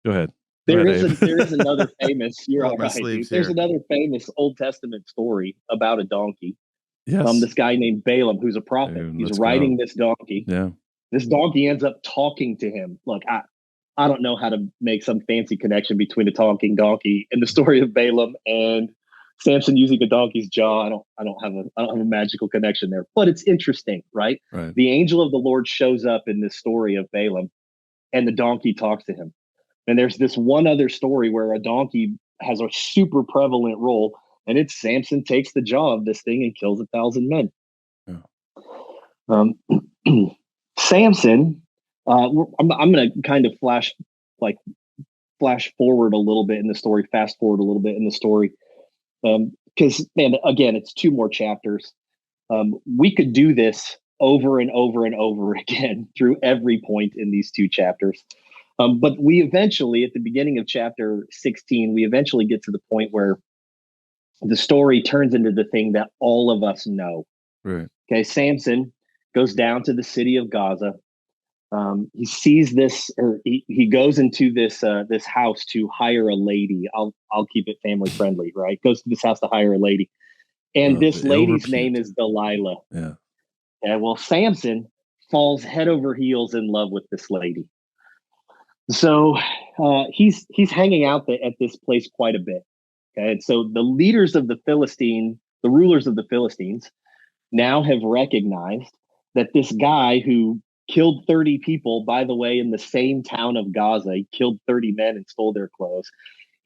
Go ahead. There is another famous. You're all right, dude. There's another famous Old Testament story about a donkey. Yes. This guy named Balaam, who's a prophet. Dude, he's riding this donkey. Yeah. This donkey ends up talking to him. Look, I don't know how to make some fancy connection between a talking donkey and the story of Balaam and Samson using a donkey's jaw. I don't have a magical connection there, but it's interesting, right? The angel of the Lord shows up in this story of Balaam, and the donkey talks to him. And there's this one other story where a donkey has a super prevalent role, and it's Samson takes the jaw of this thing and kills 1,000 men. Yeah. Samson, I'm going to kind of flash forward a little bit in the story, fast forward a little bit in the story, because again, it's 2 more chapters. We could do this over and over and over again through every point in these 2 chapters. But we eventually, at the beginning of chapter 16, we eventually get to the point where the story turns into the thing that all of us know. Right. Okay, Samson goes down to the city of Gaza. He sees this, or he goes into this house to hire a lady. I'll keep it family friendly, right? Goes to this house to hire a lady, and this lady's name is Delilah. Yeah. And well, Samson falls head over heels in love with this lady. So he's hanging out at this place quite a bit. Okay, and so the rulers of the Philistines, now have recognized that this guy who killed 30 people, by the way, in the same town of Gaza, he killed 30 men and stole their clothes.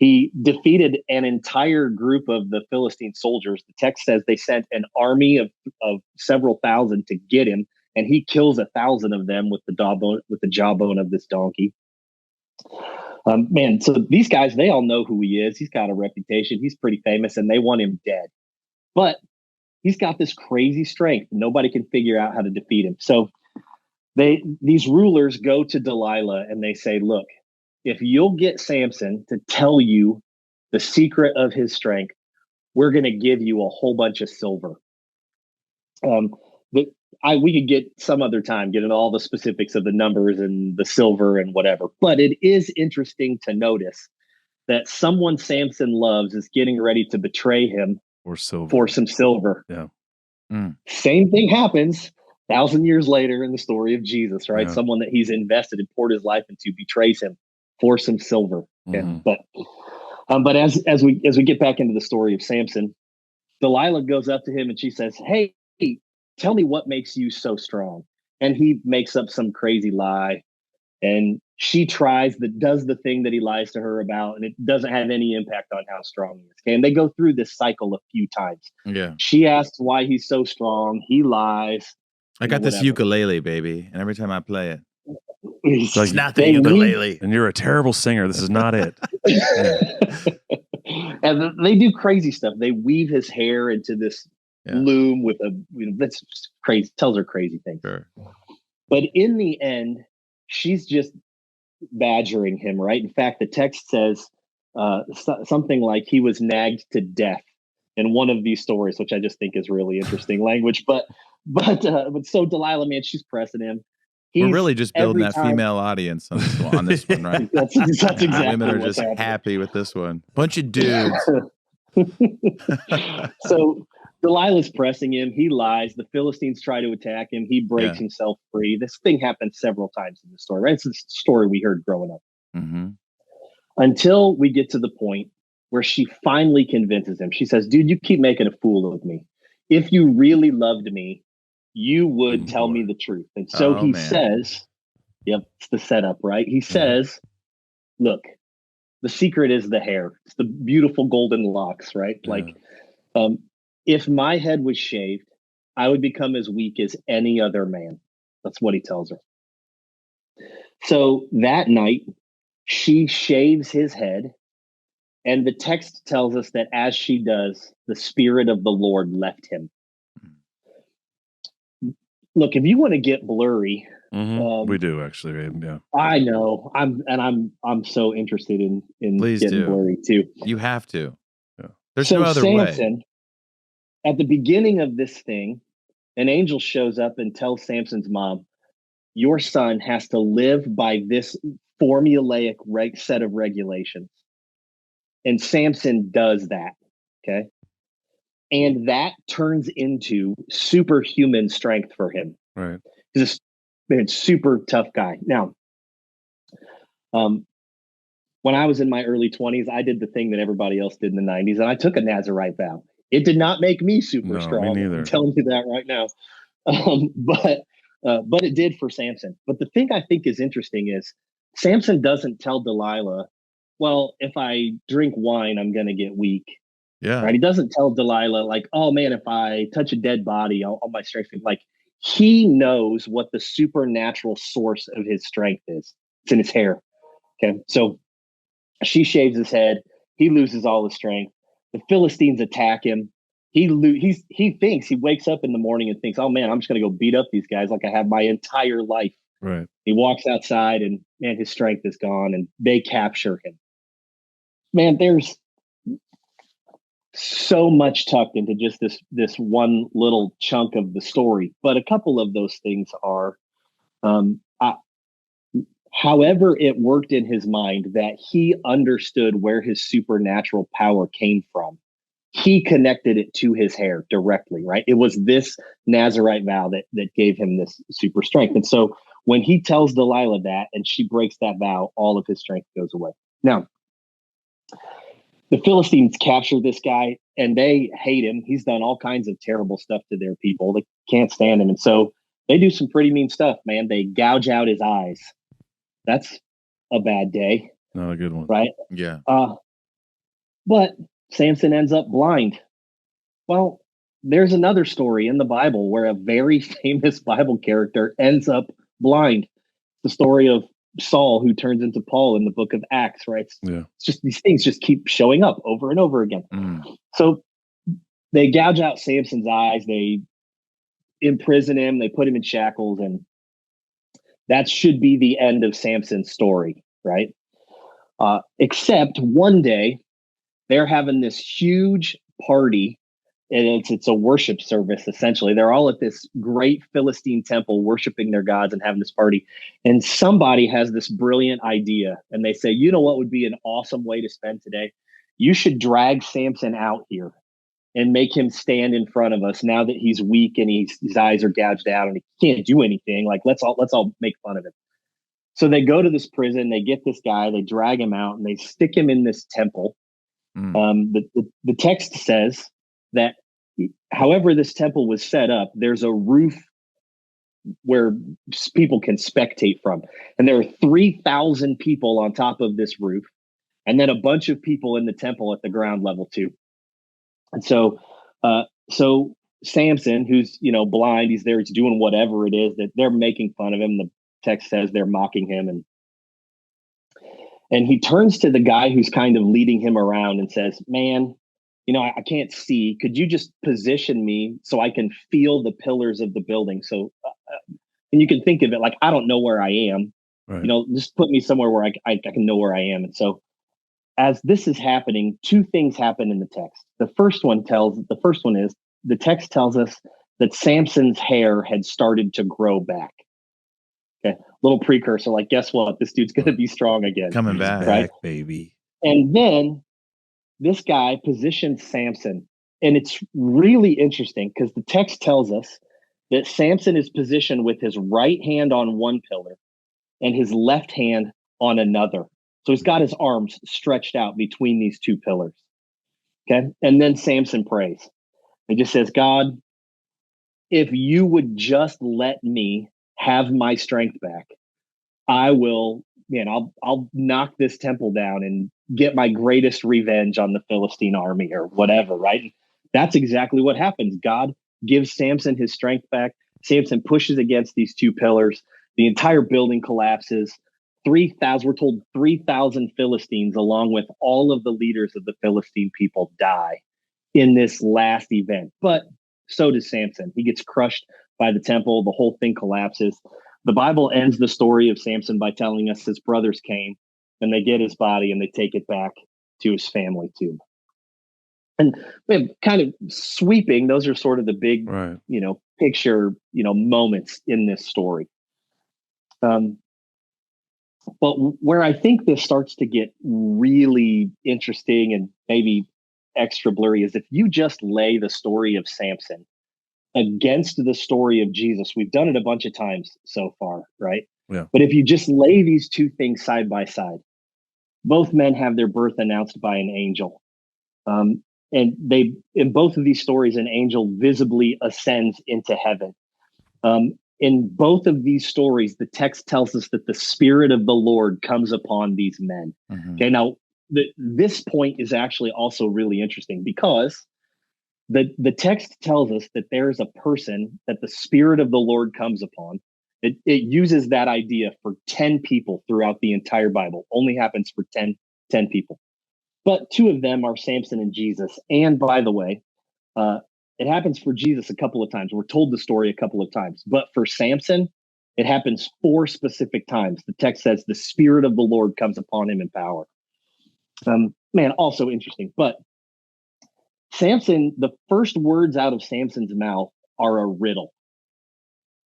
He defeated an entire group of the Philistine soldiers. The text says they sent an army of several thousand to get him, and he kills 1,000 of them with the jawbone of this donkey. Man, so these guys, they all know who he is. He's got a reputation. He's pretty famous, and they want him dead. But he's got this crazy strength. Nobody can figure out how to defeat him. So these rulers go to Delilah and they say, look, if you'll get Samson to tell you the secret of his strength, we're going to give you a whole bunch of silver. We could get some other time, get into all the specifics of the numbers and the silver and whatever. But it is interesting to notice that someone Samson loves is getting ready to betray him for some silver. Yeah. Same thing happens 1,000 years later in the story of Jesus, right? Yeah. Someone that he's invested and poured his life into betrays him for some silver. Mm-hmm. But as we get back into the story of Samson, Delilah goes up to him and she says, hey, tell me what makes you so strong. And he makes up some crazy lie. And she does the thing that he lies to her about, and it doesn't have any impact on how strong he is. Okay? And they go through this cycle a few times. Yeah. She asks why he's so strong. He lies. I got this ukulele, baby, and every time I play it, it's not the ukulele. And you're a terrible singer. This is not it. And they do crazy stuff. They weave his hair into this loom with that's crazy. Tells her crazy things. Sure. But in the end, she's just badgering him, right? In fact, the text says something like he was nagged to death in one of these stories, which I just think is really interesting language. But so Delilah, man, she's pressing him. We're really just building that female audience on this one, right? That's exactly women are just happening. Happy with this one. Bunch of dudes. So Delilah's pressing him. He lies. The Philistines try to attack him. He breaks himself free. This thing happens several times in the story, right? It's a story we heard growing up. Mm-hmm. Until we get to the point where she finally convinces him. She says, dude, you keep making a fool of me. If you really loved me, you would tell me the truth. And so he says, it's the setup, right? He says, look, the secret is the hair. It's the beautiful golden locks, right? Yeah. Like, if my head was shaved, I would become as weak as any other man. That's what he tells her. So that night, she shaves his head. And the text tells us that as she does, the Spirit of the Lord left him. Look, if you want to get blurry, we do actually. Yeah, I know. I'm so interested in getting blurry too. You have to. Yeah. There's no other Samson, way. At the beginning of this thing, an angel shows up and tells Samson's mom, "Your son has to live by this formulaic set of regulations," and Samson does that. Okay. And that turns into superhuman strength for him. Right. He's a super tough guy. Now, when I was in my early 20s, I did the thing that everybody else did in the 90s, and I took a Nazirite vow. It did not make me super strong. Me neither. I'm telling you that right now. But it did for Samson. But the thing I think is interesting is Samson doesn't tell Delilah, well, if I drink wine, I'm going to get weak. Yeah. Right. He doesn't tell Delilah like, oh man, if I touch a dead body, all my strength. Like he knows what the supernatural source of his strength is. It's in his hair. Okay. So she shaves his head. He loses all his strength. The Philistines attack him. He thinks he wakes up in the morning and thinks, oh man, I'm just going to go beat up these guys like I have my entire life. Right. He walks outside and man, his strength is gone and they capture him. Man, there's so much tucked into just this one little chunk of the story. But a couple of those things are, however it worked in his mind that he understood where his supernatural power came from. He connected it to his hair directly, right? It was this Nazirite vow that gave him this super strength. And so when he tells Delilah that and she breaks that vow, all of his strength goes away. Now, the Philistines capture this guy and they hate him. He's done all kinds of terrible stuff to their people. They can't stand him. And so they do some pretty mean stuff, man. They gouge out his eyes. That's a bad day. Not a good one. Right? Yeah. But Samson ends up blind. Well, there's another story in the Bible where a very famous Bible character ends up blind. The story of Saul, who turns into Paul in the book of Acts, right? Yeah. It's just these things just keep showing up over and over again. So they gouge out Samson's eyes, they imprison him, they put him in shackles, and that should be the end of Samson's story, right? Except one day they're having this huge party, and it's a worship service, essentially. They're all at this great Philistine temple worshiping their gods and having this party. And somebody has this brilliant idea, and they say, you know what would be an awesome way to spend today? You should drag Samson out here and make him stand in front of us now that he's weak and his eyes are gouged out and he can't do anything. Like, let's all make fun of him. So they go to this prison, they get this guy, they drag him out, and they stick him in this temple. The text says that however this temple was set up, there's a roof where people can spectate from. And there are 3,000 people on top of this roof, and then a bunch of people in the temple at the ground level too. And so Samson, who's, blind, he's there, he's doing whatever it is that they're making fun of him. The text says they're mocking him. And he turns to the guy who's kind of leading him around and says, man, I can't see. Could you just position me so I can feel the pillars of the building? So, and you can think of it like, I don't know where I am. Right. Just put me somewhere where I can know where I am. And so as this is happening, two things happen in the text. The first one is the text tells us that Samson's hair had started to grow back. Okay. Little precursor, like, guess what? This dude's going to be strong again. Coming back, right? Baby. And then this guy positions Samson. And it's really interesting because the text tells us that Samson is positioned with his right hand on one pillar and his left hand on another. So he's got his arms stretched out between these two pillars. Okay. And then Samson prays. He just says, God, if you would just let me have my strength back, I will, I'll knock this temple down and get my greatest revenge on the Philistine army or whatever, right? And that's exactly what happens. God gives Samson his strength back. Samson pushes against these two pillars. The entire building collapses. 3,000, we're told 3,000 Philistines, along with all of the leaders of the Philistine people, die in this last event. But so does Samson. He gets crushed by the temple. The whole thing collapses. The Bible ends the story of Samson by telling us his brothers came and they get his body and they take it back to his family too. And kind of sweeping, those are sort of the big, right, picture, moments in this story. But where I think this starts to get really interesting and maybe extra blurry is if you just lay the story of Samson against the story of Jesus. We've done it a bunch of times so far, right? Yeah. But if you just lay these two things side by side, both men have their birth announced by an angel. And in both of these stories, an angel visibly ascends into heaven. In both of these stories, the text tells us that the Spirit of the Lord comes upon these men. Mm-hmm. Okay, now this point is actually also really interesting because the text tells us that there is a person that the Spirit of the Lord comes upon. It uses that idea for 10 people throughout the entire Bible. Only happens for 10 people. But two of them are Samson and Jesus. And by the way, it happens for Jesus a couple of times. We're told the story a couple of times. But for Samson, it happens 4 specific times. The text says the Spirit of the Lord comes upon him in power. Also interesting. But Samson, the first words out of Samson's mouth are a riddle.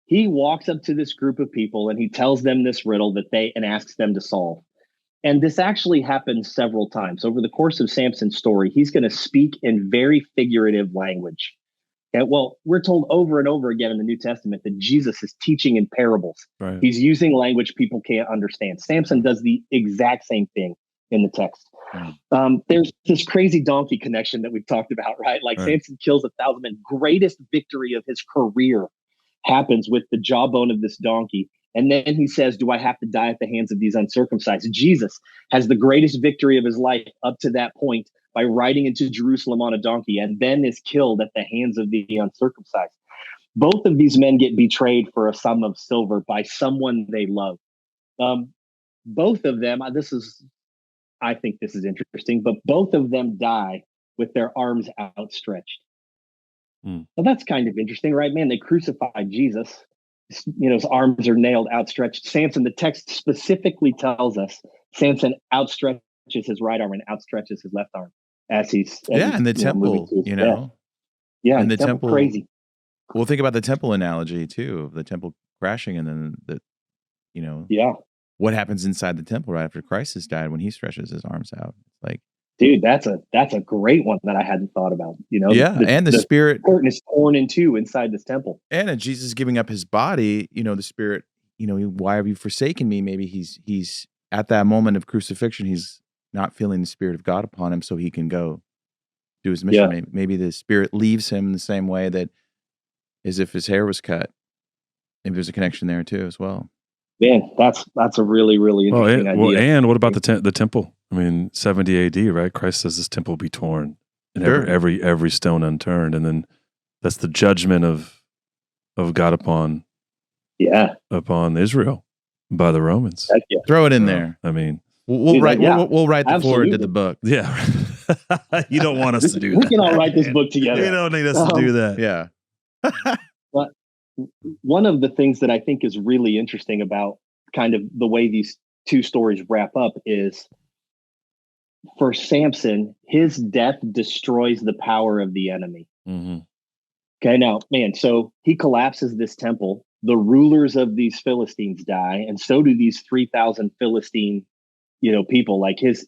He walks up to this group of people and he tells them this riddle and asks them to solve. And this actually happens several times. Over the course of Samson's story, he's going to speak in very figurative language. Okay, well, we're told over and over again in the New Testament that Jesus is teaching in parables. Right. He's using language people can't understand. Samson does the exact same thing in the text. There's this crazy donkey connection that we've talked about, right? Like right. Samson kills 1,000 men. Greatest victory of his career happens with the jawbone of this donkey. And then he says, do I have to die at the hands of these uncircumcised? Jesus has the greatest victory of his life up to that point by riding into Jerusalem on a donkey and then is killed at the hands of the uncircumcised. Both of these men get betrayed for a sum of silver by someone they love. Both of them, I think this is interesting, but both of them die with their arms outstretched. Well, that's kind of interesting, right? Man, they crucified Jesus. His arms are nailed outstretched. Samson, the text specifically tells us Samson outstretches his right arm and outstretches his left arm as he's in the temple, Yeah, in the temple. Crazy. Well, think about the temple analogy too, of the temple crashing, and then what happens inside the temple right after Christ has died when he stretches his arms out. Like, dude, that's a great one that I hadn't thought about. And the spirit curtain is torn in two inside this temple. And in Jesus giving up his body, the spirit, why have you forsaken me? Maybe he's at that moment of crucifixion, he's not feeling the Spirit of God upon him, so he can go do his mission. Yeah. Maybe the Spirit leaves him the same way that as if his hair was cut. Maybe there's a connection there too as well. Man, that's a really, really interesting idea. Well, and what about the temple? I mean, 70 AD, right? Christ says this temple will be torn and every stone unturned, and then that's the judgment of God upon Israel by the Romans. Throw it in there. I mean, we'll write the forward to the book. Yeah, you don't want us to do that. We can all write this book together. You don't need us to do that. Yeah. But one of the things that I think is really interesting about kind of the way these two stories wrap up is, for Samson, his death destroys the power of the enemy. Mm-hmm. Okay, now, man, so he collapses this temple. The rulers of these Philistines die, and so do these 3,000 Philistine, people. Like his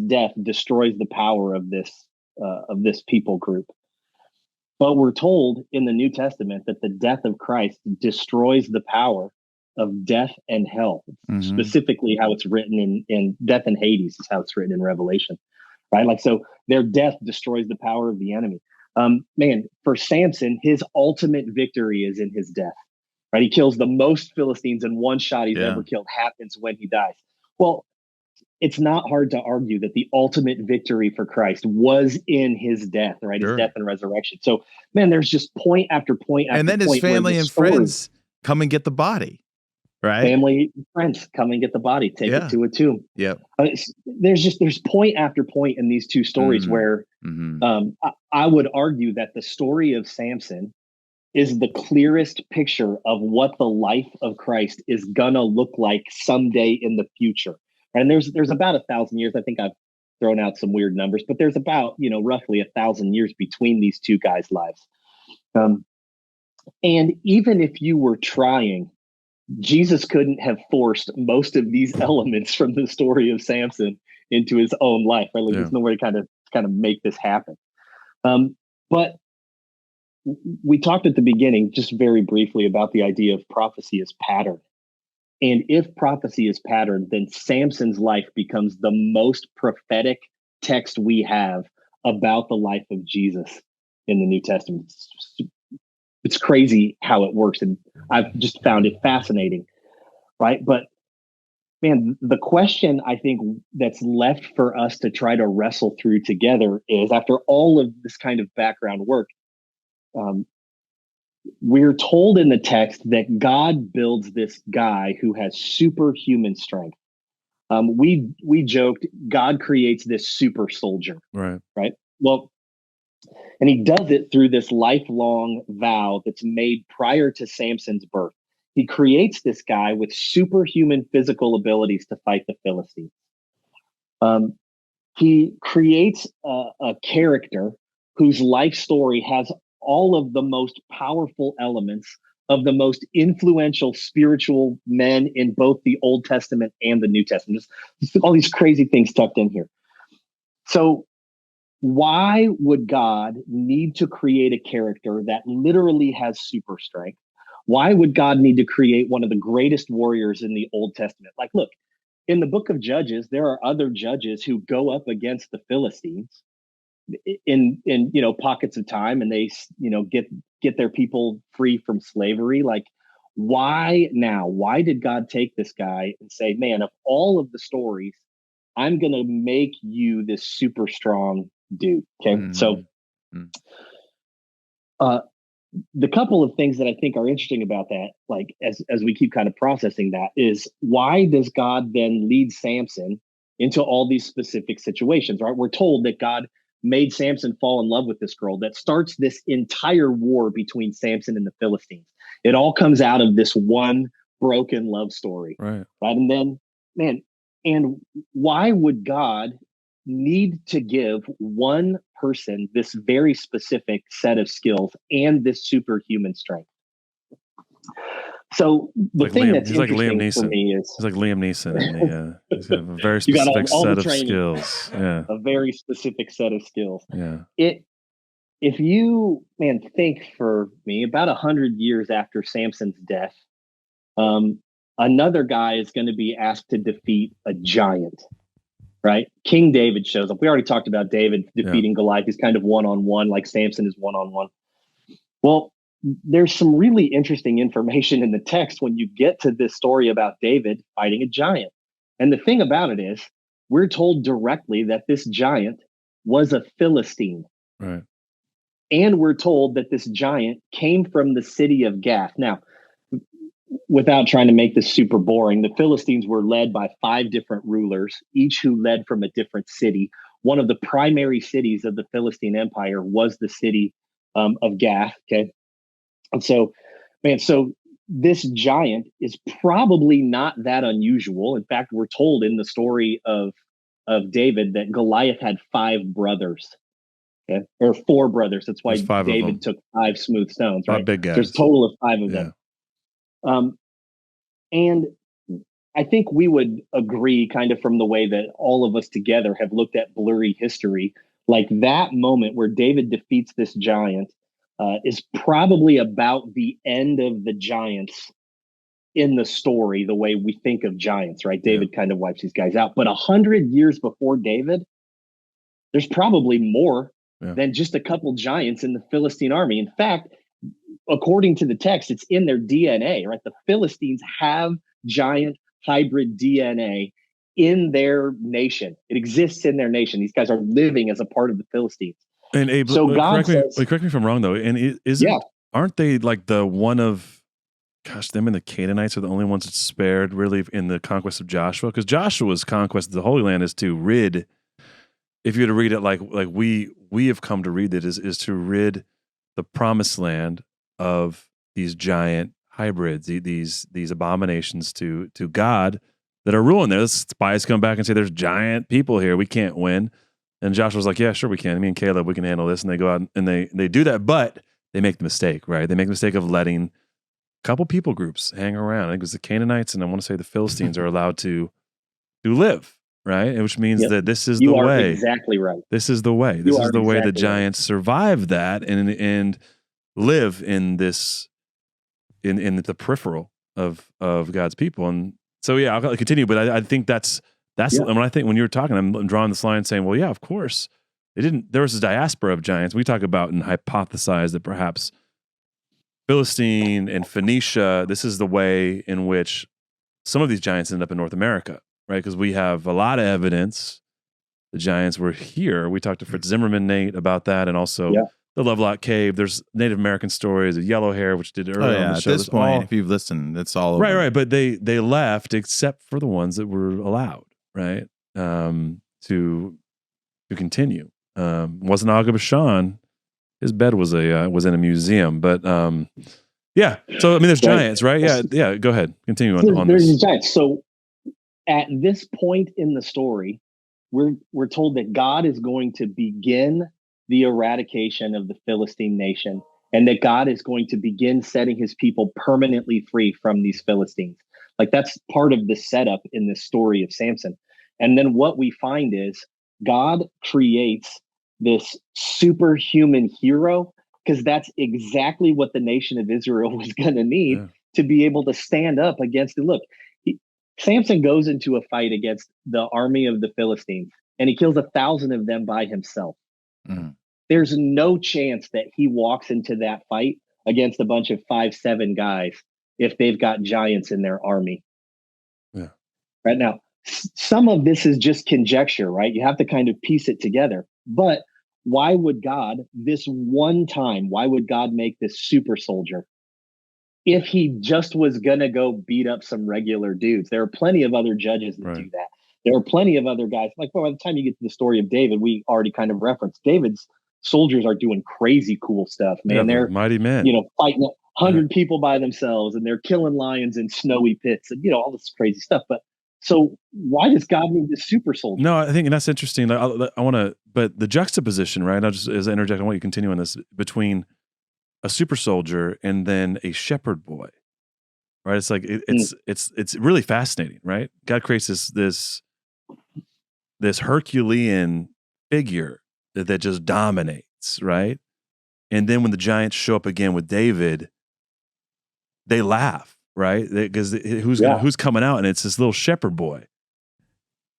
death destroys the power of this people group. But we're told in the New Testament that the death of Christ destroys the power of death and hell. Mm-hmm. Specifically, how it's written in Death and Hades is how it's written in Revelation, right? Like, so their death destroys the power of the enemy. Man, for Samson, his ultimate victory is in his death, right? He kills the most Philistines in one shot he's ever killed, happens when he dies. Well, it's not hard to argue that the ultimate victory for Christ was in his death, right? His death and resurrection. So, man, there's just point after point after point. And then his family and friends come and get the body, right? Family and friends come and get the body, take it to a tomb. Yeah. There's point after point in these two stories where I would argue that the story of Samson is the clearest picture of what the life of Christ is gonna look like someday in the future. And there's about 1,000 years. I think I've thrown out some weird numbers, but there's about, roughly 1,000 years between these two guys' lives. And even if you were trying, Jesus couldn't have forced most of these elements from the story of Samson into his own life. Right? Like, there's no way to kind of make this happen. But we talked at the beginning, just very briefly, about the idea of prophecy as pattern. And if prophecy is patterned, then Samson's life becomes the most prophetic text we have about the life of Jesus in the New Testament. It's crazy how it works, and I've just found it fascinating, right? But man, the question I think that's left for us to try to wrestle through together is, after all of this kind of background work, we're told in the text that God builds this guy who has superhuman strength. We joked, God creates this super soldier. Right. Well, and he does it through this lifelong vow that's made prior to Samson's birth. He creates this guy with superhuman physical abilities to fight the Philistines. He creates a character whose life story has all of the most powerful elements of the most influential spiritual men in both the Old Testament and the New Testament. Just all these crazy things tucked in here. So why would God need to create a character that literally has super strength? Why would God need to create one of the greatest warriors in the Old Testament? Like, look, in the book of Judges, there are other judges who go up against the Philistines in pockets of time, and they get their people free from slavery. Like, why now? Why did God take this guy and say, man, of all of the stories I'm going to make you this super strong dude. Okay. So, the couple of things that I think are interesting about that, like as we keep kind of processing that, is why does God then lead Samson into all these specific situations, right? We're told that God made Samson fall in love with this girl that starts this entire war between Samson and the Philistines. It all comes out of this one broken love story. Right. And then, man, and why would God need to give one person this very specific set of skills and this superhuman strength? So the like thing Liam, that's he's like interesting Liam Neeson. for me is He's like Liam Neeson in the he's got a very you got specific all set the of training, skills. Yeah. a very specific set of skills. Yeah. If you, man, think for me, about 100 years after Samson's death, another guy is going to be asked to defeat a giant, right? King David shows up. We already talked about David defeating Goliath. He's kind of one-on-one, like Samson is one-on-one. Well, there's some really interesting information in the text when you get to this story about David fighting a giant. And the thing about it is, we're told directly that this giant was a Philistine. Right. And we're told that this giant came from the city of Gath. Now, without trying to make this super boring, the Philistines were led by 5 different rulers, each who led from a different city. One of the primary cities of the Philistine Empire was the city of Gath. Okay. And so, man, so this giant is probably not that unusual. In fact, we're told in the story of David that Goliath had 5 brothers. Okay. Or 4 brothers. That's why David took 5 smooth stones, right? 5 big guys. There's a total of 5 of them. And I think we would agree, kind of from the way that all of us together have looked at blurry history, like that moment where David defeats this giant is probably about the end of the giants in the story, the way we think of giants, right? David kind of wipes these guys out. But 100 years before David, there's probably more than just a couple giants in the Philistine army. In fact, according to the text, it's in their DNA, right? The Philistines have giant hybrid DNA in their nation. It exists in their nation. These guys are living as a part of the Philistines. And Abe, so God correct me if I'm wrong though. And aren't they like the one of, them and the Canaanites are the only ones that spared really in the conquest of Joshua? Because Joshua's conquest of the Holy Land is to rid, if you were to read it like we have come to read it, is to rid the promised land of these giant hybrids, these abominations to God that are ruling there. The spies come back and say, there's giant people here. We can't win. And Joshua's like, yeah, sure we can. Me and Caleb, we can handle this. And they go out and they do that, but they make the mistake, right? They make the mistake of letting a couple people groups hang around. I think it was the Canaanites and I want to say the Philistines are allowed to live, right? Which means that this is the way. Exactly right. This is the way. This is the way the giants survive that and live in this in the peripheral of God's people. And so I'll continue, but I think that's when you were talking, I'm drawing this line saying, well, yeah, of course. There was a diaspora of giants. We talk about and hypothesize that perhaps Philistine and Phoenicia, this is the way in which some of these giants end up in North America, right? Because we have a lot of evidence the giants were here. We talked to Fritz Zimmerman, Nate, about that, and also the Lovelock Cave. There's Native American stories of Yellow Hair, which did earlier on the show. At this point, if you've listened, it's all over. Right. But they left except for the ones that were allowed, right? To continue. Wasn't Aga Bashan. His bed was in a museum, but so I mean, there's giants, right? Yeah. Go ahead, continue on there's this. Giants. So at this point in the story, we're told that God is going to begin the eradication of the Philistine nation, and that God is going to begin setting his people permanently free from these Philistines. Like that's part of the setup in this story of Samson. And then what we find is God creates this superhuman hero, because that's exactly what the nation of Israel was going to need to be able to stand up against it. Look, Samson goes into a fight against the army of the Philistines, and he kills 1,000 of them by himself. There's no chance that he walks into that fight against a bunch of 5'7" guys if they've got giants in their army. Right now, some of this is just conjecture, right? You have to kind of piece it together. But why would God, this one time, why would God make this super soldier if he just was going to go beat up some regular dudes? There are plenty of other judges that do that. There are plenty of other guys. Like, well, by the time you get to the story of David, we already kind of referenced David's soldiers are doing crazy cool stuff, man. Yeah, they're mighty men, fighting 100 people by themselves, and they're killing lions in snowy pits, and all this crazy stuff. But so why does God need this super soldier? No, I think that's interesting. I want to, but the juxtaposition, right? I'll just, as I interject, I want you to continue on this, between a super soldier and then a shepherd boy, right? It's like it's really fascinating, right? God creates this Herculean figure that just dominates, right? And then when the giants show up again with David, they laugh, right? Because who's coming out, and it's this little shepherd boy.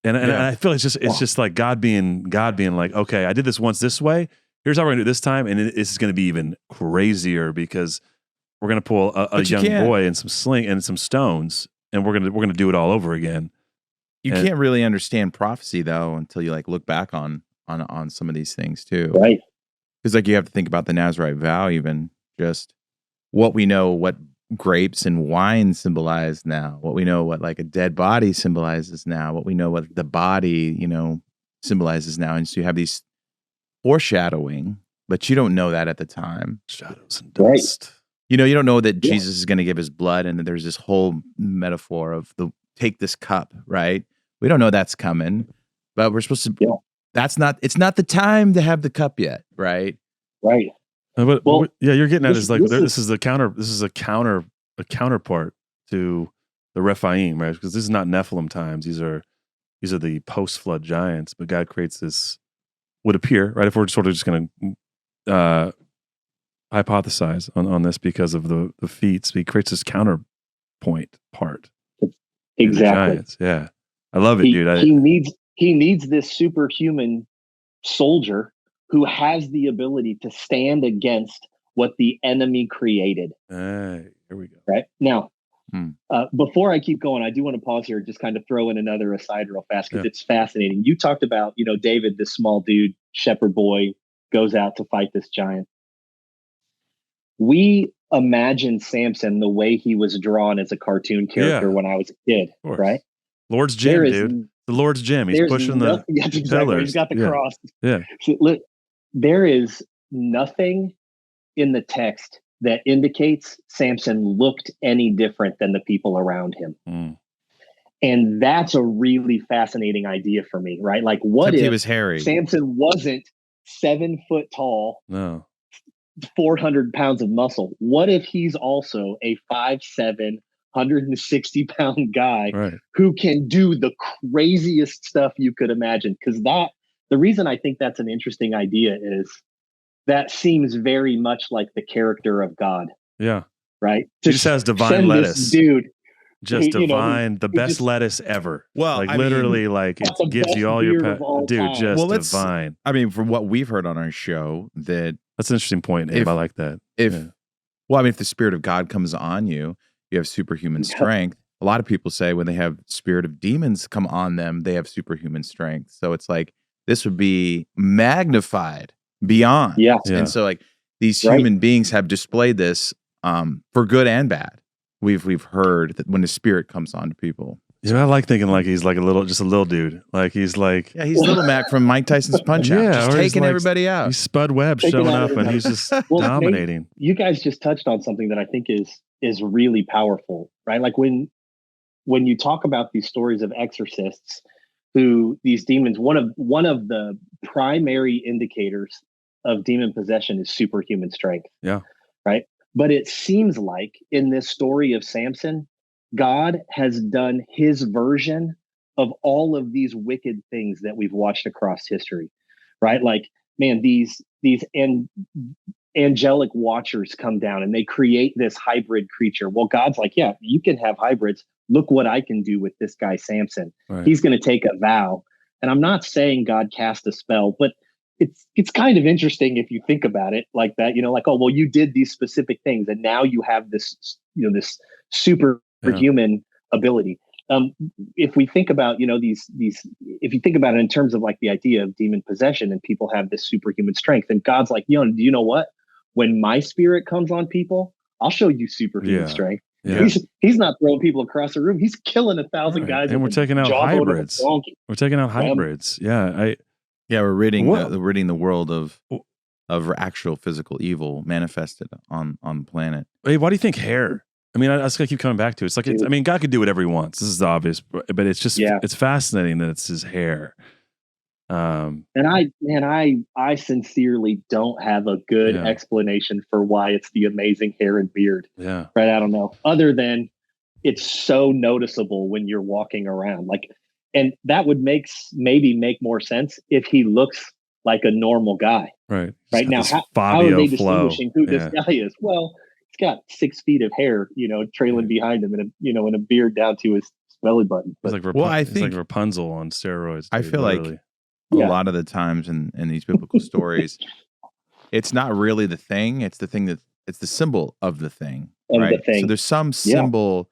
And I feel it's just like God being like, okay, I did this once this way. Here's how we're gonna do it this time, and it's going to be even crazier because we're going to pull a young boy and some sling and some stones, and we're gonna do it all over again. You can't really understand prophecy though until you look back on some of these things too, right? Because you have to think about the Nazirite vow, even just what we know, what grapes and wine symbolize now, what we know, what a dead body symbolizes now, what we know, what the body symbolizes now, and so you have these foreshadowing, but you don't know that at the time. Shadows and dust. You don't know that Jesus is going to give his blood, and that there's this whole metaphor of take this cup, right? We don't know that's coming, but we're supposed to. Yeah. It's not the time to have the cup yet, right? Right. But you're getting at this is a counterpart to the Rephaim, right? Because this is not Nephilim times; these are the post-flood giants. But God creates this, would appear, right? If we're sort of just going to hypothesize on this because of the feats, he creates this counterpoint part. Exactly. Yeah, I love it, dude. He needs this superhuman soldier who has the ability to stand against what the enemy created. Hey, here we go. Right now, before I keep going, I do want to pause here and just kind of throw in another aside real fast because it's fascinating. You talked about, David, this small dude, shepherd boy, goes out to fight this giant. We imagine Samson the way he was drawn as a cartoon character when I was a kid, right? Lord's Gym, dude. The Lord's Gym. He's pushing the pillars. He's got the cross. Yeah. So, look, there is nothing in the text that indicates Samson looked any different than the people around him. And that's a really fascinating idea for me, right? Like, what if he was hairy? Samson wasn't 7 foot tall, 400 pounds of muscle? What if he's also a 5'7", 160-pound guy who can do the craziest stuff you could imagine? Because the reason I think that's an interesting idea is that seems very much like the character of God. Yeah. Right? He just has divine lettuce. Dude. Just divine, the best lettuce ever. Well, literally, it gives you all your dude. Just divine. I mean, from what we've heard on our show, that's an interesting point, Abe. I like that. If the Spirit of God comes on you, you have superhuman strength. A lot of people say when they have spirit of demons come on them, they have superhuman strength. So it's this would be magnified beyond. Yeah. And so these human beings have displayed this for good and bad. We've heard that when the Spirit comes on to people. Yeah, I like thinking he's a little dude. He's he's Little Mac from Mike Tyson's Punch Out, just taking everybody out. He's Spud Webb showing up, and he's just dominating. Nate, you guys just touched on something that I think is really powerful, right? Like when you talk about these stories of exorcists, who these demons, one of the primary indicators of demon possession is superhuman strength. Yeah. Right. But it seems like in this story of Samson, God has done his version of all of these wicked things that we've watched across history, right? Like, man, these angelic watchers come down and they create this hybrid creature. Well, God's like, yeah, you can have hybrids. Look what I can do with this guy, Samson. Right. He's going to take a vow. And I'm not saying God cast a spell, but it's kind of interesting if you think about it like that, oh, well, you did these specific things and now you have this, this superhuman ability. if we think about, these, if you think about it in terms of like the idea of demon possession and people have this superhuman strength, and God's like, do you know what? When my spirit comes on people, I'll show you superhuman strength. Yeah. He's not throwing people across the room. He's killing 1,000 guys. And we're taking out hybrids. We're taking out hybrids. Yeah. We're ridding the world of actual physical evil manifested on the planet. Hey, why do you think hair? I mean, I just gotta keep coming back to it. It's like, God could do whatever he wants. This is obvious, but it's just, it's fascinating that it's his hair. And I sincerely don't have a good explanation for why it's the amazing hair and beard. Yeah. Right. I don't know. Other than it's so noticeable when you're walking around, and that would maybe make more sense if he looks like a normal guy. Right. Right now, how are they distinguishing who this guy is? Well, he's got 6 feet of hair, trailing behind him, and a beard down to his belly button. But, I think it's like Rapunzel on steroids. I feel like a lot of the times in these biblical stories, it's not really the thing; it's the thing it's the symbol of the thing, right? So there's some symbol,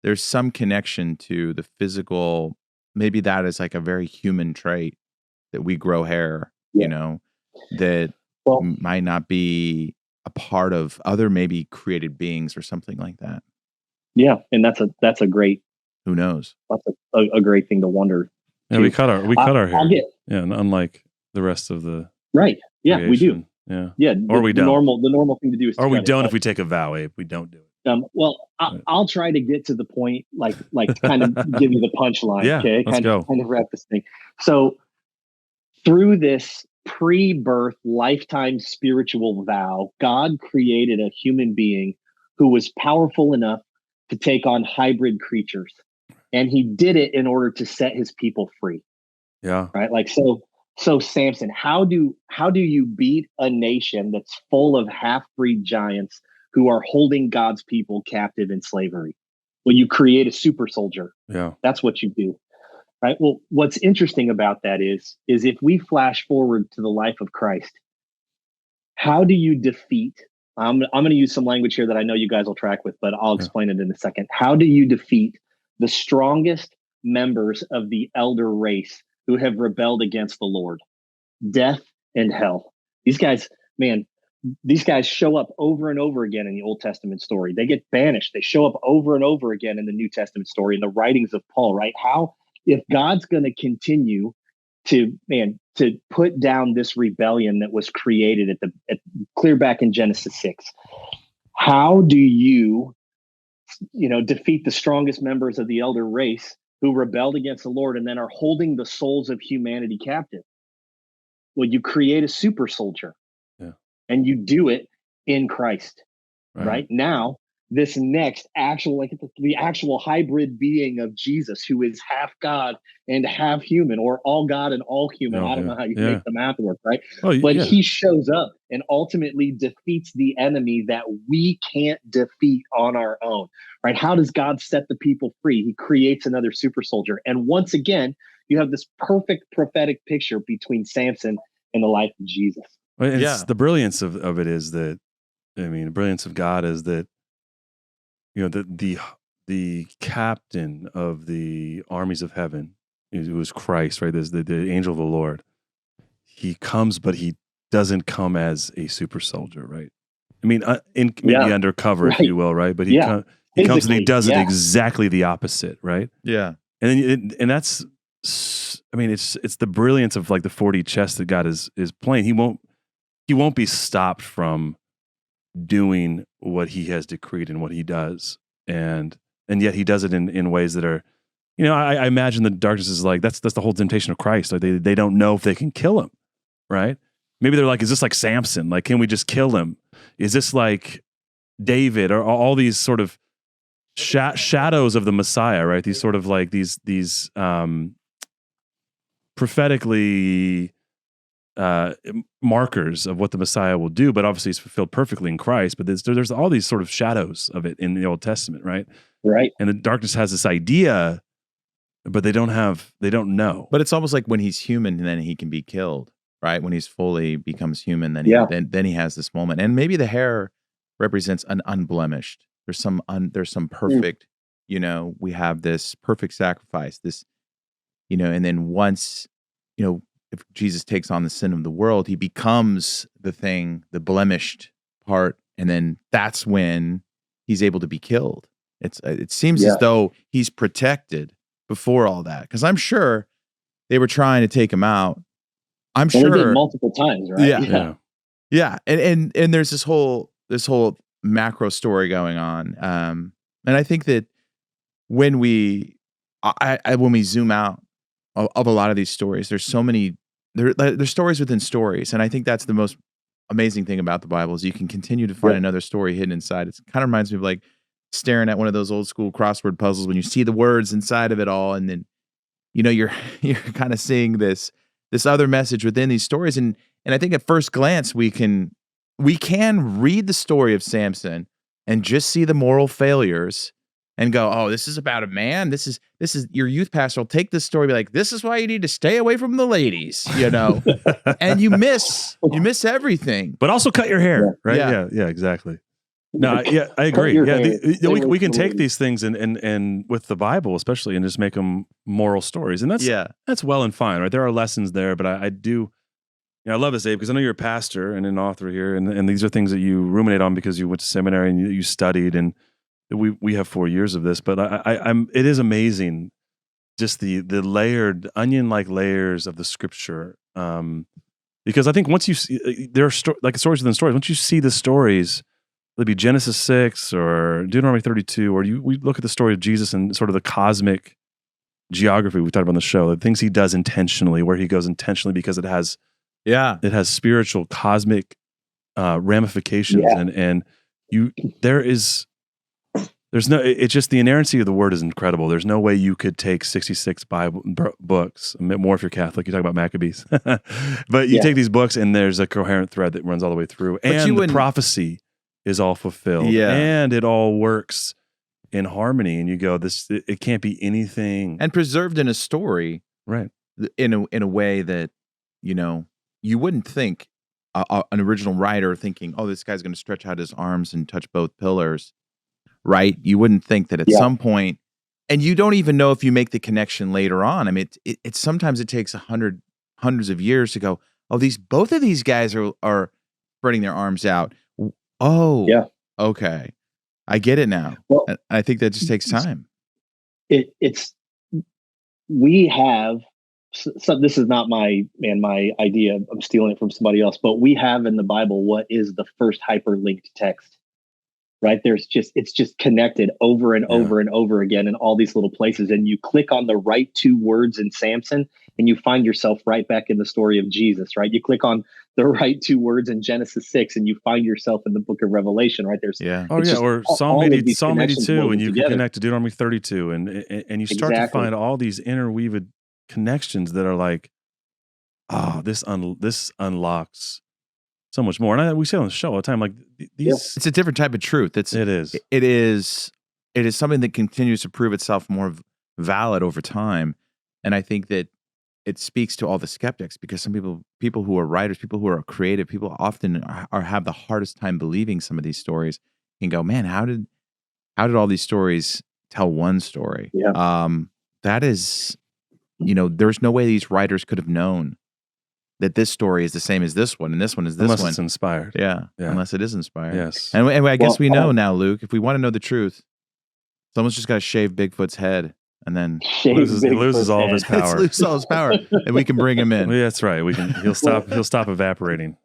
there's some connection to the physical. Maybe that is like a very human trait that we grow hair, that might not be a part of other maybe created beings or something like that. Yeah, and that's a great. Who knows? That's a great thing to wonder. Yeah, we cut our hair. And unlike the rest of the right. Yeah, creation. We do. Yeah. Yeah. Or we don't. The normal thing to do is or we don't if we take a vow, Abe. We don't do it. Well, I'll try to get to the point, like kind of give you the punchline. Yeah, okay, let's go. Kind of wrap this thing. So through this pre-birth lifetime spiritual vow, God created a human being who was powerful enough to take on hybrid creatures. And he did it in order to set his people free. Yeah. Right. So Samson, how do you beat a nation that's full of half-breed giants who are holding God's people captive in slavery? Well, you create a super soldier. Yeah. That's what you do. Right. Well, what's interesting about that is if we flash forward to the life of Christ, how do you defeat? I'm going to use some language here that I know you guys will track with, but I'll explain it in a second. How do you defeat the strongest members of the elder race who have rebelled against the Lord? Death and hell. These guys show up over and over again in the Old Testament story. They get banished. They show up over and over again in the New Testament story, in the writings of Paul, right? How, if God's going to continue to put down this rebellion that was created clear back in Genesis 6, how do you defeat the strongest members of the elder race who rebelled against the Lord and then are holding the souls of humanity captive? Well, you create a super soldier, and you do it in Christ. Right now, this next actual, the actual hybrid being of Jesus, who is half God and half human, or all God and all human. I don't know how you make the math work, right? He shows up and ultimately defeats the enemy that we can't defeat on our own, right? How does God set the people free? He creates another super soldier. And once again, you have this perfect prophetic picture between Samson and the life of Jesus. Well, the brilliance of it is that, the brilliance of God is that, the captain of the armies of heaven, who is Christ, right? There's the angel of the Lord. He comes, but he doesn't come as a super soldier, right? Maybe undercover, if you will, right? But he comes and he does it exactly the opposite, right? Yeah. And that's, it's the brilliance of like the 4D chess that God is playing. He won't be stopped from doing what he has decreed and what he does, and yet he does it in ways that are, I imagine the darkness is like that's the whole temptation of Christ. Like they don't know if they can kill him, right? Maybe they're like, is this like Samson? Like, can we just kill him? Is this like David, or all these sort of shadows of the Messiah, right? These sort of like these prophetically markers of what the Messiah will do, but obviously it's fulfilled perfectly in Christ. But there's all these sort of shadows of it in the Old Testament, right? Right. And the darkness has this idea, but they don't know. But it's almost like when he's human, and then he can be killed, right? When he's fully becomes human, then he has this moment. And maybe the hair represents an unblemished. There's some perfect we have this perfect sacrifice, this, and then once, if Jesus takes on the sin of the world, he becomes the thing, the blemished part, and then that's when he's able to be killed. It seems as though he's protected before all that, because I'm sure they were trying to take him out. I'm sure they did multiple times, right? Yeah. And there's this whole macro story going on, and I think that when we zoom out of a lot of these stories, there's so many. There's stories within stories, and I think that's the most amazing thing about the Bible is you can continue to find another story hidden inside. It kind of reminds me of like staring at one of those old school crossword puzzles when you see the words inside of it all, and then you're kind of seeing this other message within these stories. And I think at first glance we can read the story of Samson and just see the moral failures and go, oh, this is about a man. This is your youth pastor will take this story and be like, this is why you need to stay away from the ladies, and you miss everything. But also cut your hair, right? Yeah, exactly. No, I agree. Yeah, we can take these things and with the Bible especially and just make them moral stories, and that's well and fine, right? There are lessons there, but I do. I love this, Abe, because I know you're a pastor and an author here, and these are things that you ruminate on because you went to seminary and you studied, and we have 4 years of this. But it is amazing, just the layered onion-like layers of the Scripture, because I think once you see there are like stories within stories. Once you see the stories, whether it be Genesis 6 or Deuteronomy 32, or we look at the story of Jesus and sort of the cosmic geography we talked about on the show, the things he does intentionally, where he goes intentionally because it has spiritual cosmic ramifications, and it's just the inerrancy of the word is incredible. There's no way you could take 66 Bible books, more if you're Catholic, you talk about Maccabees, but you take these books and there's a coherent thread that runs all the way through, and the prophecy is all fulfilled, and it all works in harmony, and you go, it can't be anything, and preserved in a story, right? In a way that you wouldn't think an original writer thinking, oh, this guy's going to stretch out his arms and touch both pillars, right? You wouldn't think that at some point, and you don't even know if you make the connection later on. I mean, it sometimes it takes hundreds of years to go, oh, both of these guys are spreading their arms out. Oh, okay, I get it now. Well, I think that just takes time. We have. So this is not my idea. I'm stealing it from somebody else, but we have in the Bible what is the first hyperlinked text, right? It's just connected over and over and over again in all these little places. And you click on the right two words in Samson and you find yourself right back in the story of Jesus, right? You click on the right two words in Genesis 6 and you find yourself in the book of Revelation, right? Or Psalm 82, and you can connect to Deuteronomy 32, and you start to find all these interweaved connections that are like, this unlocks so much more. And we say on the show all the time, like these. It's a different type of truth. It is something that continues to prove itself more valid over time. And I think that it speaks to all the skeptics, because some people who are writers, people who are creative, people often have the hardest time believing some of these stories and go, man, how did all these stories tell one story? That is. There's no way these writers could have known that this story is the same as this one, and this one is this unless one. Unless it's inspired. Yeah, unless it is inspired. Yes. And I guess we know now, Luke, if we want to know the truth, someone's just got to shave Bigfoot's head, and then he loses all of his power. Loses all his power, and we can bring him in. Yeah, that's right. He'll stop evaporating.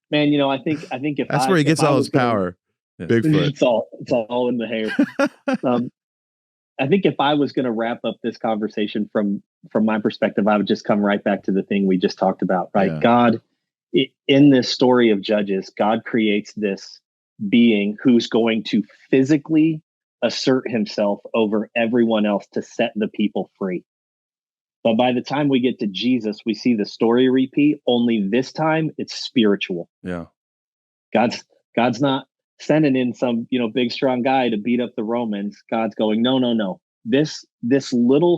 Man, I think if that's where he gets all his power. Bigfoot. It's all in the hair. I think if I was going to wrap up this conversation from my perspective, I would just come right back to the thing we just talked about, right? Yeah. God, in this story of Judges, God creates this being who's going to physically assert himself over everyone else to set the people free. But by the time we get to Jesus, we see the story repeat, only this time it's spiritual. Yeah. God's not sending in some, big strong guy to beat up the Romans. God's going, no. This little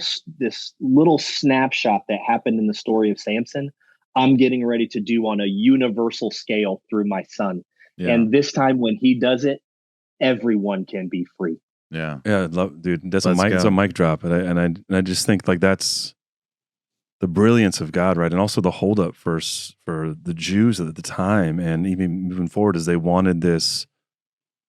snapshot that happened in the story of Samson, I'm getting ready to do on a universal scale through my son. Yeah. And this time when he does it, everyone can be free. Yeah. Yeah, dude, that's Let's it's go. a mic drop, and I just think like that's the brilliance of God, right? And also the holdup for the Jews at the time, and even moving forward, as they wanted this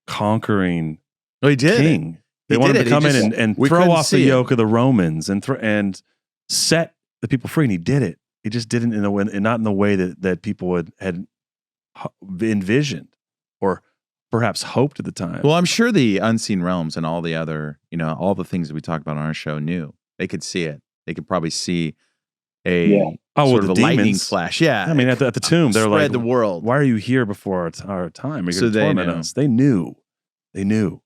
conquering He did king. They He wanted did to come He in just- and we throw couldn't off the see it. yoke of the Romans and set the people free, and he did it. He just did it in a way, and not in the way that people had envisioned or perhaps hoped at the time. Well, I'm sure the unseen realms and all the other, all the things that we talked about on our show knew. They could see it. They could probably see a sort of a lightning demons. flash. Yeah. I mean, at the tomb, they're like, spread the world. why are you here before our time? Are you So going to they torment knew. us? They knew.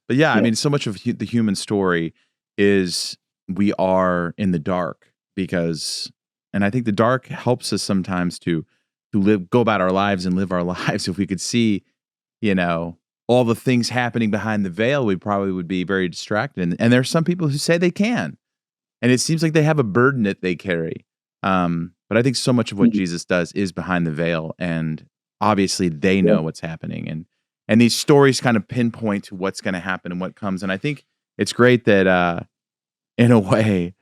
But yeah, I mean, so much of the human story is we are in the dark and I think the dark helps us sometimes to go about our lives and live our lives. If we could see, all the things happening behind the veil, we probably would be very distracted. And there are some people who say they can, and it seems like they have a burden that they carry. But I think so much of what Jesus does is behind the veil, and obviously they know what's happening. And these stories kind of pinpoint to what's going to happen and what comes. And I think it's great that, in a way,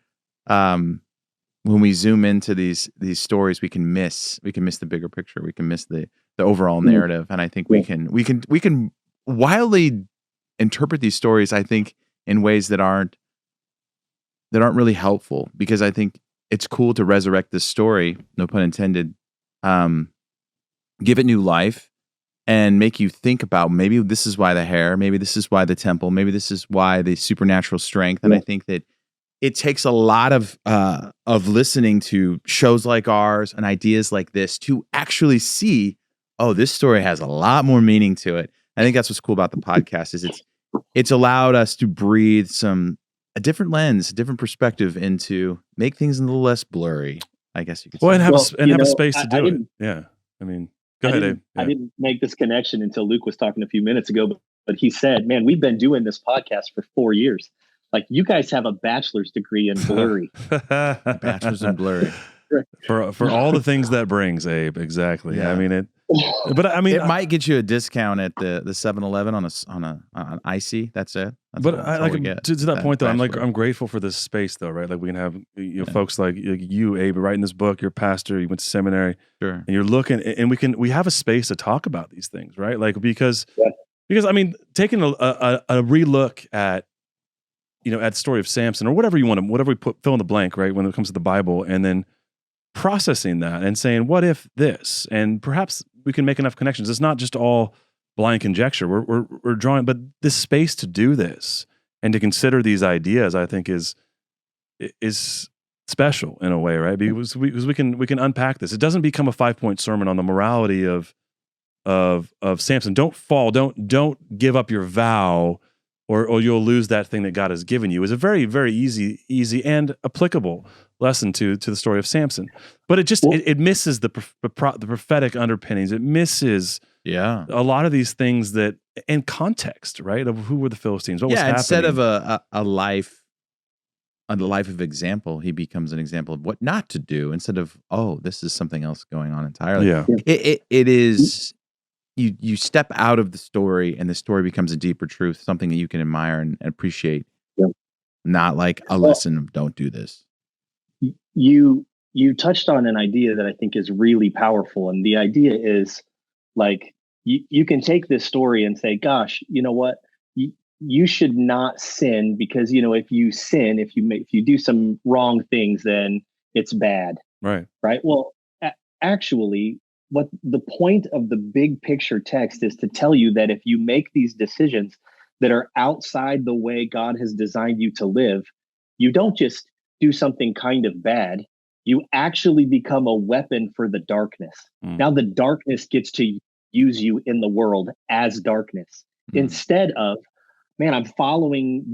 when we zoom into these stories, we can miss the bigger picture. We can miss the overall narrative. And I think we can wildly interpret these stories, I think, in ways that aren't really helpful, because I think it's cool to resurrect this story, no pun intended, give it new life, and make you think about maybe this is why the hair, maybe this is why the temple, maybe this is why the supernatural strength. And I think that it takes a lot of listening to shows like ours and ideas like this to actually see, oh, this story has a lot more meaning to it. I think that's what's cool about the podcast is it's allowed us to breathe a different lens, a different perspective into make things a little less blurry, I guess you could say. Well, and have a space to do it. Yeah. I mean, go ahead, Abe. I didn't make this connection until Luke was talking a few minutes ago, but he said, man, we've been doing this podcast for 4 years. Like, you guys have a bachelor's degree in Blurry. Bachelor's in Blurry. For all the things that brings, Abe. Exactly. Yeah. I mean it. But I mean, it might get you a discount at the 7-Eleven on an icy. That's it. To that point though, I'm grateful for this space though, right? Like we can have folks like you, Abe, writing this book. You're a pastor. You went to seminary, sure, and you're looking, and we have a space to talk about these things, right? Like because I mean, taking a relook at at the story of Samson or whatever you want to, whatever we fill in the blank, right? When it comes to the Bible, and then processing that and saying, what if this? And perhaps we can make enough connections. It's not just all blind conjecture. We're drawing, but this space to do this and to consider these ideas, I think is special in a way, right? Because we can unpack this. It doesn't become a 5-point sermon on the morality of Samson. Don't fall. Don't give up your vow, or you'll lose that thing that God has given you. Is a very, very easy and applicable lesson to the story of Samson. But it misses the prophetic underpinnings. It misses a lot of these things that and context, right? Of who were the Philistines? What was happening? Instead of a life of example, he becomes an example of what not to do. Instead of, oh, this is something else going on entirely. Yeah. It is. You step out of the story, and the story becomes a deeper truth, something that you can admire and appreciate. Yep. Not like a lesson of don't do this. You touched on an idea that I think is really powerful, and the idea is like you can take this story and say, "Gosh, you know what? You should not sin because if you sin, if you do some wrong things, then it's bad." Right. Right. Well, actually, what the point of the big picture text is to tell you that if you make these decisions that are outside the way God has designed you to live, you don't just do something kind of bad. You actually become a weapon for the darkness. Now the darkness gets to use you in the world as darkness instead of, man, I'm following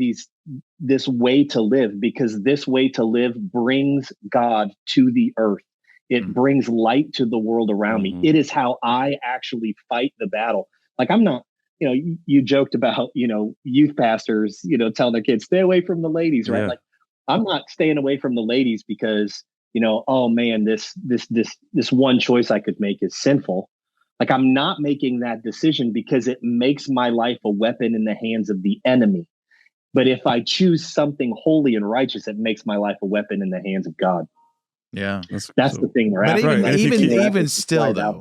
this way to live because this way to live brings God to the earth. It brings light to the world around me. It is how I actually fight the battle. Like I'm not, you joked about, youth pastors, telling their kids, stay away from the ladies, right? Yeah. Like I'm not staying away from the ladies because, oh man, this one choice I could make is sinful. Like I'm not making that decision because it makes my life a weapon in the hands of the enemy. But if I choose something holy and righteous, it makes my life a weapon in the hands of God. Yeah. That's the thing we're But after. even still, though,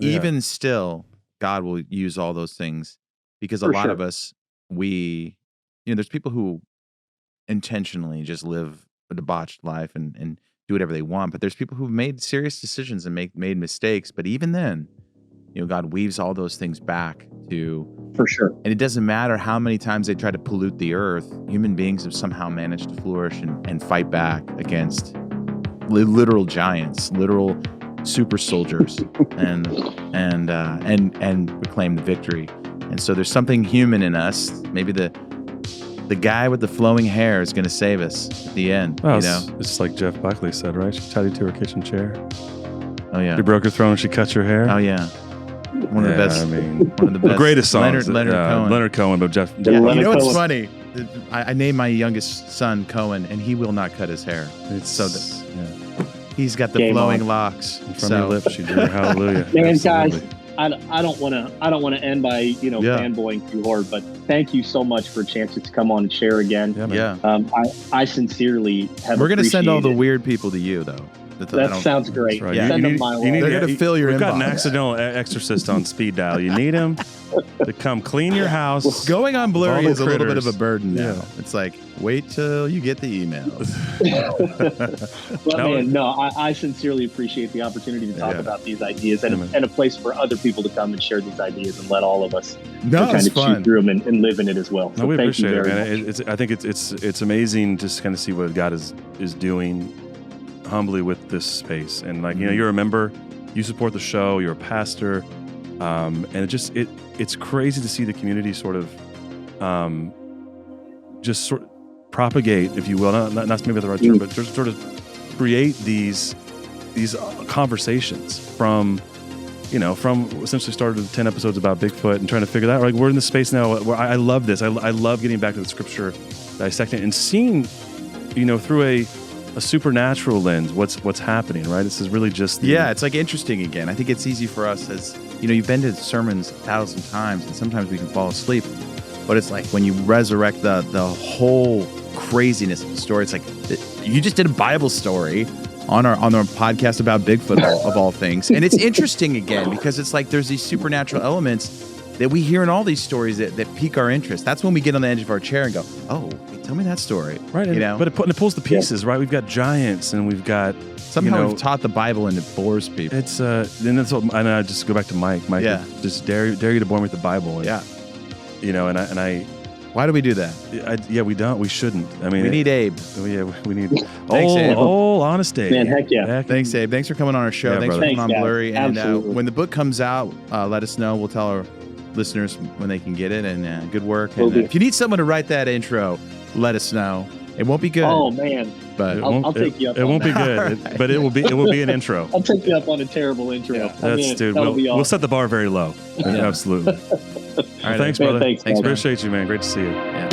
even still, God will use all those things because a lot of us, there's people who intentionally just live a debauched life and do whatever they want. But there's people who've made serious decisions and made mistakes. But even then, God weaves all those things back to. For sure. And it doesn't matter how many times they try to pollute the earth. Human beings have somehow managed to flourish and fight back against literal giants, literal super soldiers, and reclaim the victory. And so there's something human in us. Maybe the guy with the flowing hair is going to save us at the end. Well, it's like Jeff Buckley said, right? She tied you to her kitchen chair. Oh yeah. She broke her throne and she cut your hair. Oh yeah. One of the best. One of the best. The greatest songs. Leonard Cohen. Leonard Cohen, but Jeff. Yeah, what's funny? I named my youngest son Cohen, and he will not cut his hair. He's got the flowing locks from your lips. You do. Hallelujah. Man, guys, I don't want to end by fanboying too hard, but thank you so much for a chance to come on and share again. I sincerely have. We're gonna send all the weird people to you, though. That sounds great. Right. Yeah. Send them my way. They're going to fill your inbox. We've got an accidental exorcist on speed dial. You need him to come clean your house. Well, going on Blurry is a little bit of a burden now. It's like, wait till you get the emails. I sincerely appreciate the opportunity to talk about these ideas and a place for other people to come and share these ideas and let all of us kind of chew through them and live in it as well. So we appreciate it, man. I think it's amazing just to kind of see what God is doing humbly with this space. And you're a member, you support the show, you're a pastor, and it's crazy to see the community sort of propagate, if you will, not maybe the right term, but just sort of create these conversations from essentially started with 10 episodes about Bigfoot and trying to figure that out. Like, we're in the space now where I love this. I love getting back to the scripture, dissecting and seeing, through a supernatural lens, what's happening, right? This is really just it's like interesting again. I think it's easy for us as, you've been to sermons 1,000 times and sometimes we can fall asleep, but it's like when you resurrect the whole craziness of the story, it's like you just did a Bible story on our podcast about Bigfoot of all things. And it's interesting again because it's like there's these supernatural elements that we hear in all these stories that pique our interest. That's when we get on the edge of our chair and go, oh, tell me that story. Right. But it pulls the pieces, right? We've got giants and we've got... Somehow we've taught the Bible and it bores people. It's, and I just go back to Mike. Mike, just dare you to bore me with the Bible. And, and I... Why do we do that? We don't. We shouldn't. I mean... We need Abe. We need... Thanks, Abe. honest Abe. Man, heck yeah. Thanks, Abe. Thanks for coming on our show. Thanks for coming on Blurry. And when the book comes out, let us know. We'll tell our listeners when they can get it. And good work. And, if you need someone to write that intro, let us know. It won't be good. Oh man, but I'll take you up. It won't be good, but it will be an intro. I'll take you up on a terrible intro. Yeah. Dude. We'll set the bar very low. Absolutely. All right, thanks, brother. Thanks, Appreciate you, man. Great to see you. Yeah.